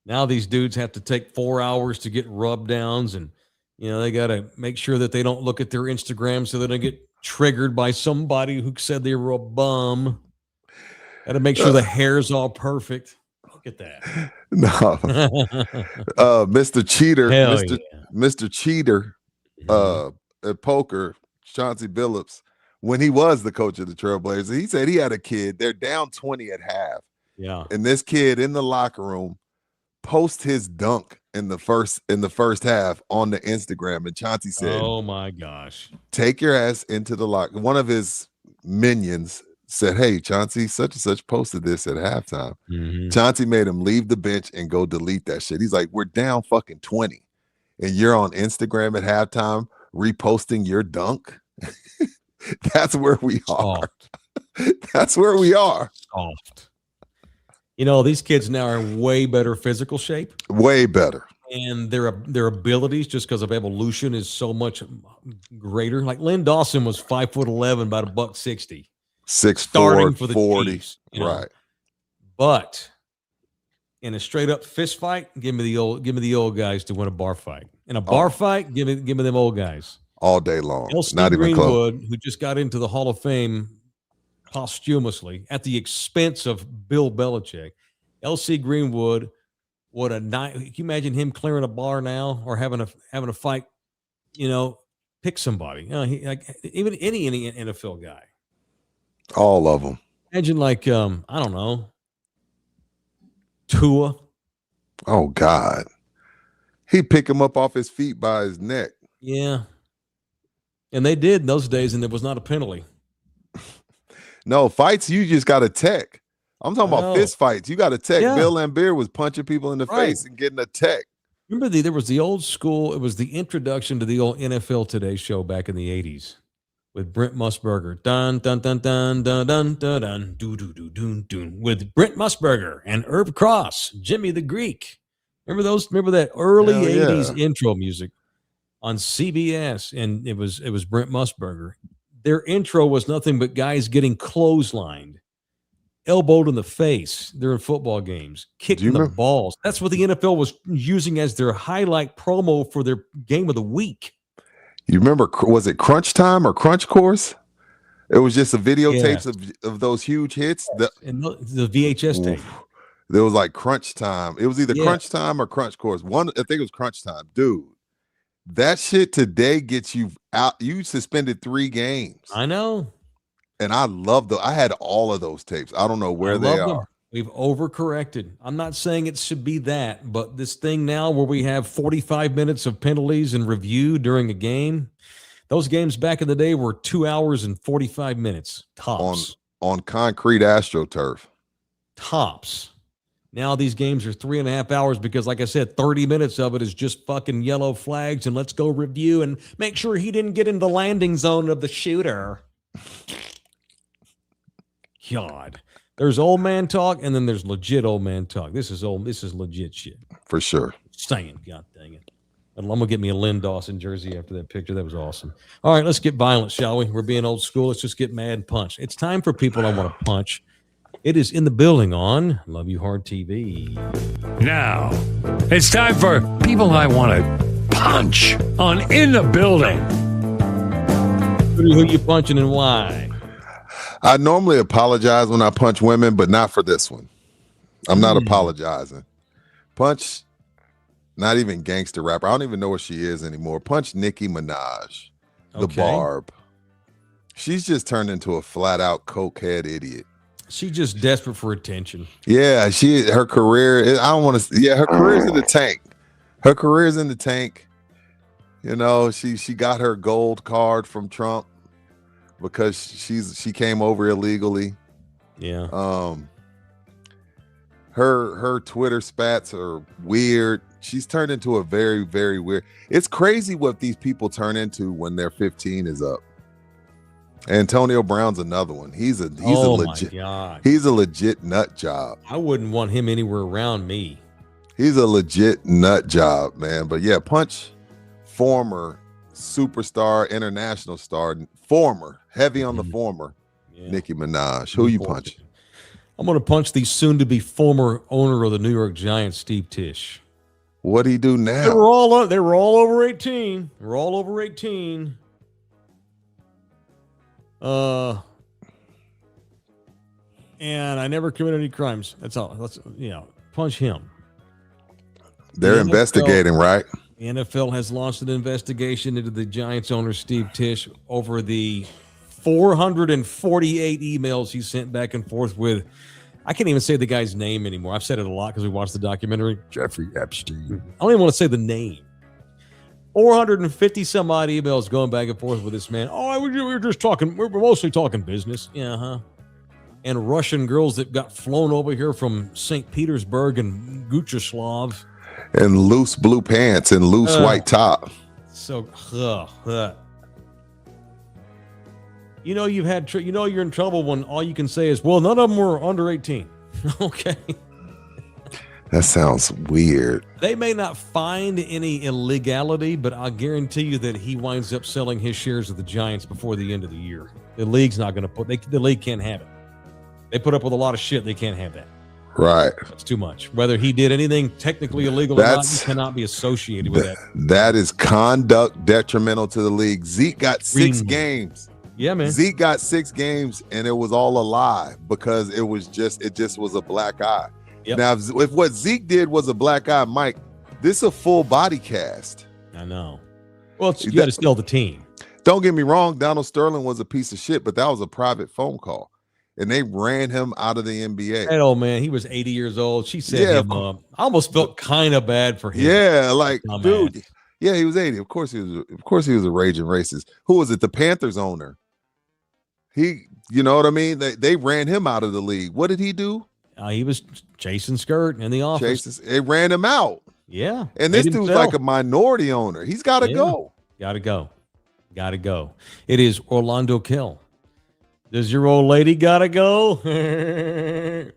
Now these dudes have to take 4 hours to get rub downs, and they got to make sure that they don't look at their Instagram so they don't get triggered by somebody who said they were a bum. Got to make sure the hair's all perfect. Look at that. No. Mr. Cheater, Mr. Cheater at poker, Chauncey Billups, when he was the coach of the Trailblazers, he said he had a kid. They're down 20 at half. Yeah. And this kid in the locker room post his dunk in the first half on the Instagram. And Chauncey said, "Oh my gosh. Take your ass into the locker." One of his minions said, "Hey, Chauncey, such and such posted this at halftime." Mm-hmm. Chauncey made him leave the bench and go delete that shit. He's like, "We're down fucking 20. And you're on Instagram at halftime reposting your dunk." That's where we are. That's where we are. Soft. These kids now are in way better physical shape. Way better. and their abilities, just because of evolution, is so much greater. Like Lynn Dawson was 5'11", about $160, 6'4", starting for the 40, Chiefs, you know? right? But in a straight up fist fight, give me the old guys to win a bar fight. In a bar fight, give me them old guys all day long. L.C. Not even Greenwood, close. who just got into the Hall of Fame posthumously at the expense of Bill Belichick. L.C. Greenwood, what a night! Can you imagine him clearing a bar now or having a fight? You know, pick somebody. You know, even any NFL guy. All of them. Imagine I don't know, Tua. Oh God, he'd pick him up off his feet by his neck. Yeah, and they did in those days, and it was not a penalty. No fights. You just got a tech. I'm talking about fist fights. You got a tech. Yeah. Bill Laimbeer was punching people in the face and getting a tech. Remember there was the old school. It was the introduction to the old NFL Today show back in the 80s with Brent Musburger. Dun dun dun dun dun dun dun dun doo doo doo doo doo with Brent Musburger and Herb Cross, Jimmy the Greek. Remember those? Remember that early 80s intro music on CBS, and it was Brent Musburger. Their intro was nothing but guys getting clotheslined, elbowed in the face during football games, kicking the balls. That's what the NFL was using as their highlight promo for their game of the week. You remember, was it Crunch Time or Crunch Course? It was just the videotapes of those huge hits. And the VHS tape. There was like Crunch Time. It was either Crunch Time or Crunch Course. I think it was Crunch Time. Dude, that shit today gets you out. You suspended 3 games. I know. And I love I had all of those tapes. I don't know where they are. Them. We've overcorrected. I'm not saying it should be that, but this thing now where we have 45 minutes of penalties and review during a game, those games back in the day were 2 hours and 45 minutes tops. On concrete AstroTurf. Tops. Now these games are 3.5 hours because, like I said, 30 minutes of it is just fucking yellow flags and let's go review and make sure he didn't get in the landing zone of the shooter. God, there's old man talk and then there's legit old man talk. This is legit shit. For sure. Saying, God dang it. I'm going to get me a Lynn Dawson jersey after that picture. That was awesome. All right, let's get violent, shall we? We're being old school. Let's just get mad and punch. It's time for people I want to punch. It is in the building on Love You Hard TV. Now, it's time for people I want to punch on In the Building. Who you punching and why? I normally apologize when I punch women, but not for this one. I'm not apologizing. Punch, not even gangster rapper. I don't even know where she is anymore. Punch Nicki Minaj, the Barb. She's just turned into a flat out cokehead idiot. She's just desperate for attention. Yeah, her career. I don't want to. Yeah, her career's in the tank. Her career's in the tank. You know, she got her gold card from Trump because she came over illegally. Yeah. Her Twitter spats are weird. She's turned into a very, very weird. It's crazy what these people turn into when their 15 is up. Antonio Brown's another one. He's a legit nut job. I wouldn't want him anywhere around me. He's a legit nut job, man. But yeah, punch former superstar, international star, heavy on the former, Nicki Minaj. Who you punching? I'm going to punch the soon-to-be former owner of the New York Giants, Steve Tisch. What'd he do now? They were all over 18. They were all over 18. And I never committed any crimes. That's all. Let's punch him. They're investigating, right? The NFL has launched an investigation into the Giants owner Steve Tisch over the 448 emails he sent back and forth with. I can't even say the guy's name anymore. I've said it a lot because we watched the documentary. Jeffrey Epstein. I don't even want to say the name. 450 some odd emails going back and forth with this man. Oh, we were just talking. We're mostly talking business. Yeah, And Russian girls that got flown over here from St. Petersburg and Guchaslav. And loose blue pants and loose white top. So, you know you've had. You're in trouble when all you can say is, "Well, none of them were under 18." Okay. That sounds weird. They may not find any illegality, but I'll guarantee you that he winds up selling his shares of the Giants before the end of the year. The league's not going to the league can't have it. They put up with a lot of shit. They can't have that. Right. That's too much. Whether he did anything technically illegal or not, he cannot be associated with that. That is conduct detrimental to the league. Zeke got 6 games. Yeah, man. Zeke got 6 games, and it was all a lie because it just was a black eye. Yep. Now, if what Zeke did was a black eye, Mike, this is a full body cast. I know. Well, you got to sell the team. Don't get me wrong. Donald Sterling was a piece of shit, but that was a private phone call. And they ran him out of the NBA. That old man, he was 80 years old. She set him up. I almost felt kind of bad for him. Yeah, like, dude. Yeah, he was 80. Of course he was a raging racist. Who was it? The Panthers owner. You know what I mean? They ran him out of the league. What did he do? He was chasing skirt in the office. They ran him out. Yeah. And this dude's like a minority owner. He's got to go. Got to go. It is Orlando Kell. Does your old lady gotta go?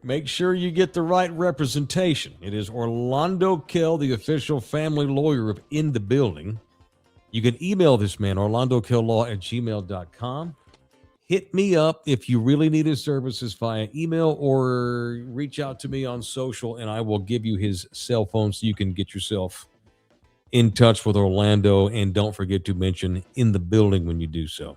Make sure you get the right representation. It is Orlando Kell, the official family lawyer of In the Building. You can email this man, orlandokilllaw@gmail.com. Hit me up if you really need his services via email or reach out to me on social, and I will give you his cell phone so you can get yourself in touch with Orlando. And don't forget to mention In the Building when you do so.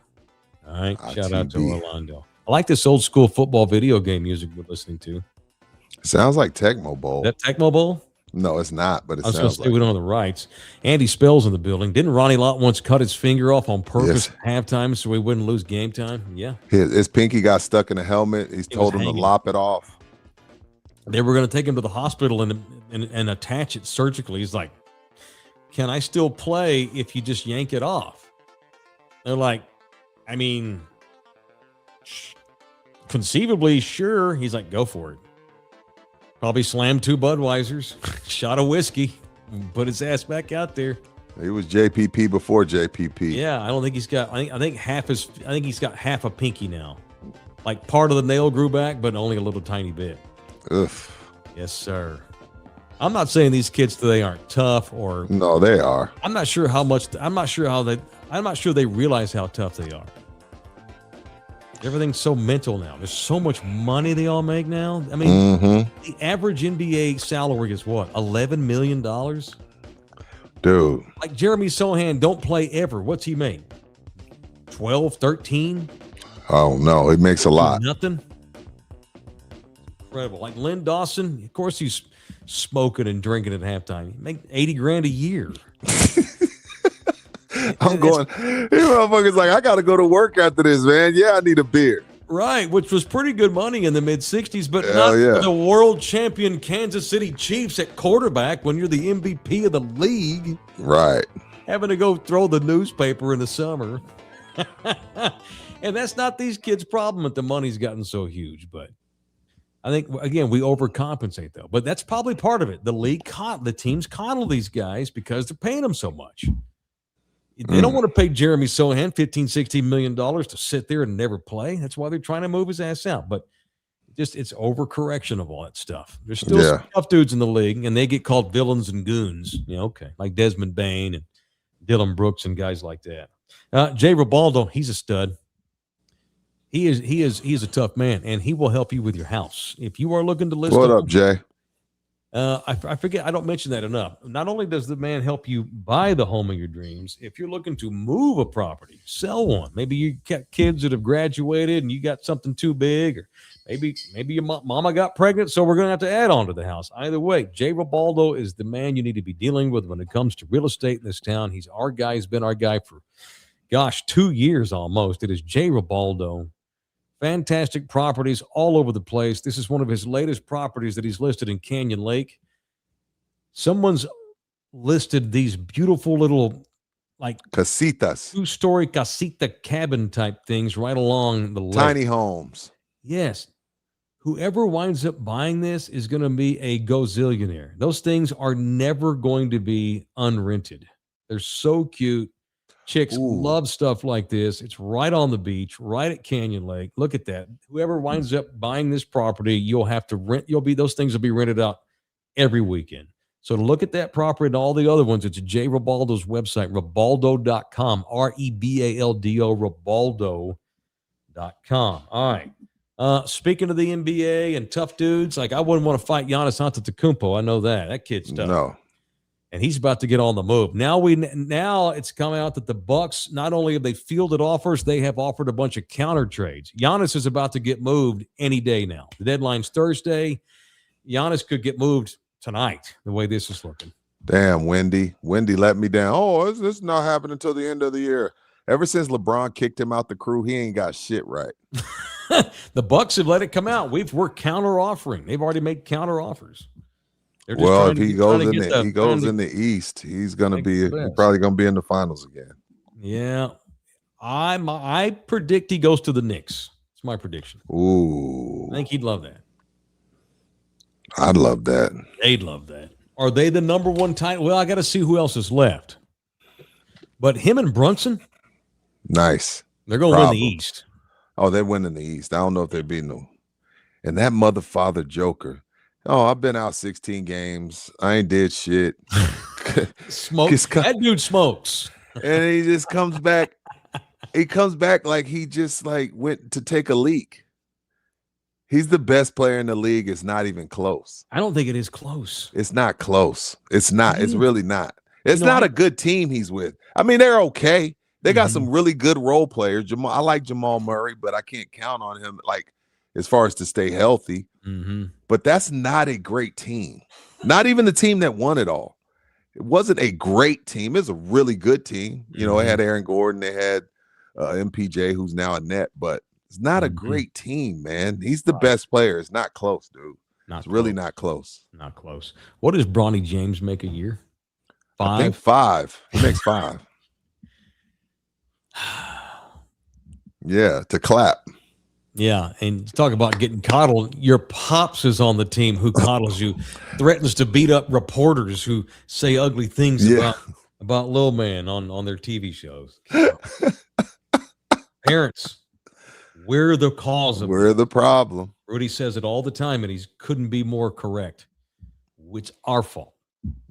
All right. Shout out to Orlando. I like this old school football video game music we're listening to. It sounds like Tecmo Bowl. That Tecmo Bowl? No, it's not, but it sounds like. We don't have the rights. Andy Spell's in the building. Didn't Ronnie Lott once cut his finger off on purpose at halftime so we wouldn't lose game time? Yeah. His pinky got stuck in a helmet. He's told him to lop it off. They were going to take him to the hospital and attach it surgically. He's like, can I still play if you just yank it off? They're like, I mean, conceivably, sure. He's like, go for it. Probably slammed 2 Budweisers, shot of whiskey, put his ass back out there. He was JPP before JPP. Yeah, I don't think he's got. I think he's got half a pinky now. Like part of the nail grew back, but only a little tiny bit. Ugh. Yes, sir. I'm not saying these kids today aren't tough or. No, they are. I'm not sure they realize how tough they are. Everything's so mental now. There's so much money they all make now. I mean, the average NBA salary is what? $11 million? Dude. Like Jeremy Sohan don't play ever. What's he make? 12, 13? Oh, no. It makes a lot. Nothing? Incredible. Like Lynn Dawson, of course he's smoking and drinking at halftime. He make $80,000 a year. I'm going, these motherfuckers like, I got to go to work after this, man. Yeah, I need a beer. Right, which was pretty good money in the mid-'60s, but not for the world champion Kansas City Chiefs at quarterback when you're the MVP of the league. Right. Having to go throw the newspaper in the summer. And that's not these kids' problem that the money's gotten so huge. But I think, again, we overcompensate, though. But that's probably part of it. The teams coddle these guys because they're paying them so much. They don't want to pay Jeremy Sohan $15-16 million to sit there and never play. That's why they're trying to move his ass out. But it's overcorrection of all that stuff. There's still some tough dudes in the league, and they get called villains and goons. Like Desmond Bain and Dylan Brooks and guys like that. Jay Ribaldo, he's a stud. He is a tough man, and he will help you with your house. If you are looking to list. What up, Jay? I forget. I don't mention that enough. Not only does the man help you buy the home of your dreams, if you're looking to move a property, sell one. Maybe you got kids that have graduated and you got something too big, or maybe your mama got pregnant, so we're going to have to add on to the house. Either way, Jay Ribaldo is the man you need to be dealing with when it comes to real estate in this town. He's our guy. He's been our guy for, 2 years almost. It is Jay Ribaldo. Fantastic properties all over the place. This is one of his latest properties that he's listed in Canyon Lake. Someone's listed these beautiful little, like, casitas, 2-story casita cabin type things right along the lake. Tiny homes. Yes. Whoever winds up buying this is going to be a gazillionaire. Those things are never going to be unrented. They're so cute. Chicks love stuff like this. It's right on the beach, right at Canyon Lake. Look at that. Whoever winds up buying this property, you'll have to rent. Those things will be rented out every weekend. So to look at that property and all the other ones, it's Jay Ribaldo's website, Ribaldo.com, Rebaldo, Ribaldo.com. All right. Speaking of the NBA and tough dudes, like I wouldn't want to fight Giannis Antetokounmpo. I know that. That kid's tough. No. And he's about to get on the move. Now it's come out that the Bucks, not only have they fielded offers, they have offered a bunch of counter trades. Giannis is about to get moved any day now. The deadline's Thursday. Giannis could get moved tonight, the way this is looking. Damn, Wendy. Wendy let me down. Oh, this is not happening until the end of the year. Ever since LeBron kicked him out the crew, he ain't got shit right. The Bucks have let it come out. We're counter offering. They've already made counter offers. Well, if he goes in the East, he's probably gonna be in the finals again. Yeah, I predict he goes to the Knicks. It's my prediction. Ooh, I think he'd love that. I'd love that. They'd love that. Are they the number one title? Well, I got to see who else is left. But him and Brunson, nice. They're going to win the East. Oh, they're winning the East. I don't know if they're beating them. And that motherfather Joker. Oh, I've been out 16 games. I ain't did shit. That dude smokes. And he just comes back. He comes back like he just went to take a leak. He's the best player in the league. It's not even close. I don't think it is close. It's not close. It's not. It's really not. It's not a good team he's with. I mean, they're okay. They got some really good role players. I like Jamal Murray, but I can't count on him as far as to stay healthy. But that's not a great team. Not even the team that won it all. It wasn't a great team. It was a really good team. You know, it had Aaron Gordon. They had MPJ, who's now a net, but it's not a great team, man. He's the best player. It's not close, dude. It's really not close. Not close. What does Bronny James make a year? 5? I think 5. He makes 5. Yeah, to clap. Yeah, and talk about getting coddled. Your pops is on the team who coddles you, threatens to beat up reporters who say ugly things about Lil Man on their TV shows. Parents, we're the cause of We're the problem. Rudy says it all the time, and he couldn't be more correct. It's our fault.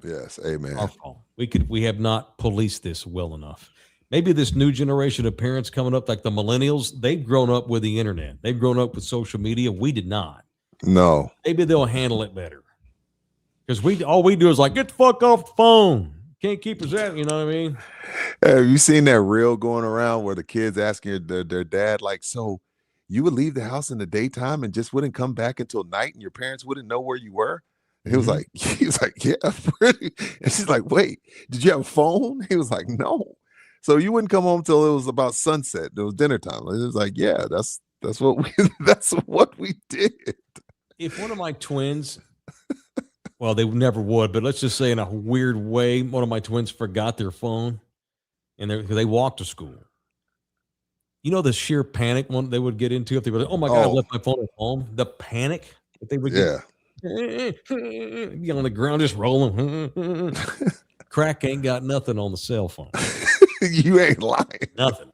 Yes, amen. Our fault. We have not policed this well enough. Maybe this new generation of parents coming up, like the millennials, they've grown up with the internet. They've grown up with social media. We did not. No. Maybe they'll handle it better. Because all we do is get the fuck off the phone. Can't keep us out, you know what I mean? Have you seen that reel going around where the kids asking their dad, so you would leave the house in the daytime and just wouldn't come back until night and your parents wouldn't know where you were? And he was like, yeah, pretty. And she's like, wait, did you have a phone? He was like, no. So you wouldn't come home till it was about sunset. It was dinner time. It was like, yeah, that's what we did. If one of my twins, well, they never would, but let's just say in a weird way, one of my twins forgot their phone and they walked to school. You know the sheer panic one they would get into if they were like, oh my God, I left my phone at home. The panic that they would get. Be on the ground just rolling. Crack ain't got nothing on the cell phone. You ain't lying. Nothing.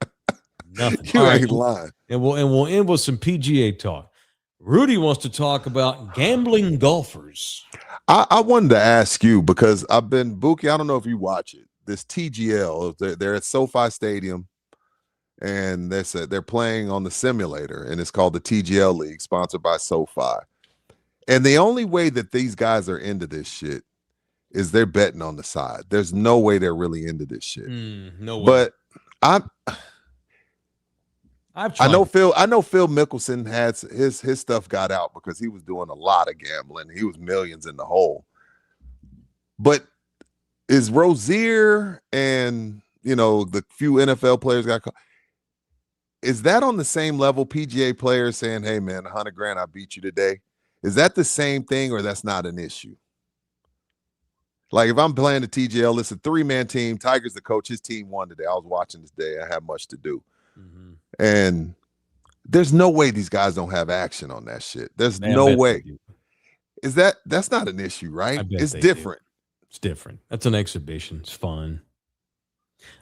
You ain't lying. And we'll end with some PGA talk. Rudy wants to talk about gambling golfers. I wanted to ask you because I've been Buki. I don't know if you watch it. This TGL, they're at SoFi Stadium, and they're playing on the simulator, and it's called the TGL League, sponsored by SoFi. And the only way that these guys are into this shit is they're betting on the side. There's no way they're really into this shit. No way. But I know Phil Mickelson had his stuff got out because he was doing a lot of gambling. He was millions in the hole. But is Rozier and the few NFL players got caught, is that on the same level? PGA players saying, hey man, $100,000, I beat you today. Is that the same thing or that's not an issue? Like if I'm playing the TGL, it's a 3-man team. Tiger's the coach. His team won today. I was watching this day. I had much to do. And there's no way these guys don't have action on that shit. There's no way. That's not an issue, right? It's different. It's different. That's an exhibition. It's fun.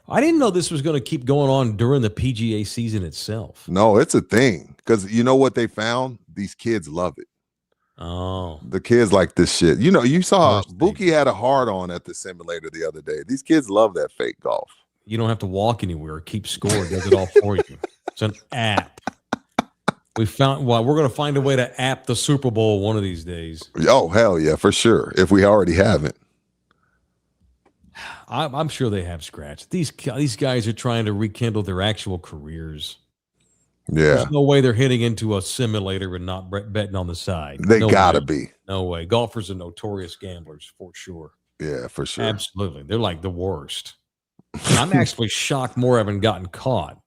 I didn't know this was going to keep going on during the PGA season itself. No, it's a thing. Because you know what they found? These kids love it. Oh, the kids like this shit. You know, you saw Buki had a hard on at the simulator the other day. These kids love that fake golf. You don't have to walk anywhere. Keep score. It does it all for you. It's an app. We're going to find a way to app the Super Bowl one of these days. Oh, hell yeah, for sure. If we already haven't. I'm sure they have scratched. These guys are trying to rekindle their actual careers. Yeah. There's no way they're hitting into a simulator and not betting on the side. They gotta be. No way. Golfers are notorious gamblers for sure. Yeah, for sure. Absolutely. They're like the worst. I'm actually shocked more haven't gotten caught.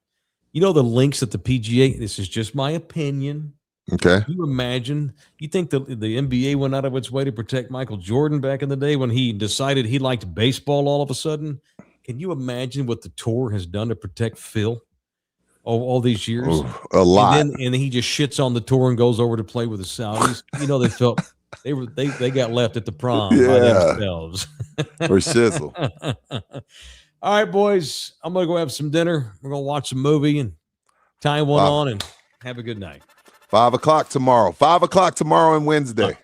You know the links at the PGA, this is just my opinion. Okay. Can you imagine? You think the NBA went out of its way to protect Michael Jordan back in the day when he decided he liked baseball all of a sudden? Can you imagine what the tour has done to protect Phil all these years? Ooh, a lot. And then he just shits on the tour and goes over to play with the Saudis. You know, they got left at the prom by themselves. For shizzle. All right, boys. I'm gonna go have some dinner. We're gonna watch a movie and tie one on and have a good night. 5 o'clock tomorrow. 5 o'clock tomorrow and Wednesday.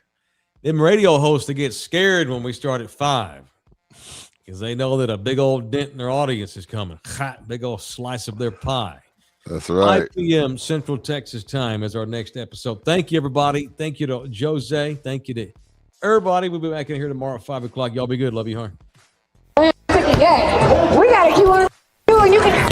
Them radio hosts that get scared when we start at 5 because they know that a big old dent in their audience is coming. Hot, big old slice of their pie. That's right. 5 p.m. Central Texas time is our next episode. Thank you, everybody. Thank you to Jose. Thank you to everybody. We'll be back in here tomorrow at 5 o'clock. Y'all be good. Love you hard. We gotta keep on doing. You can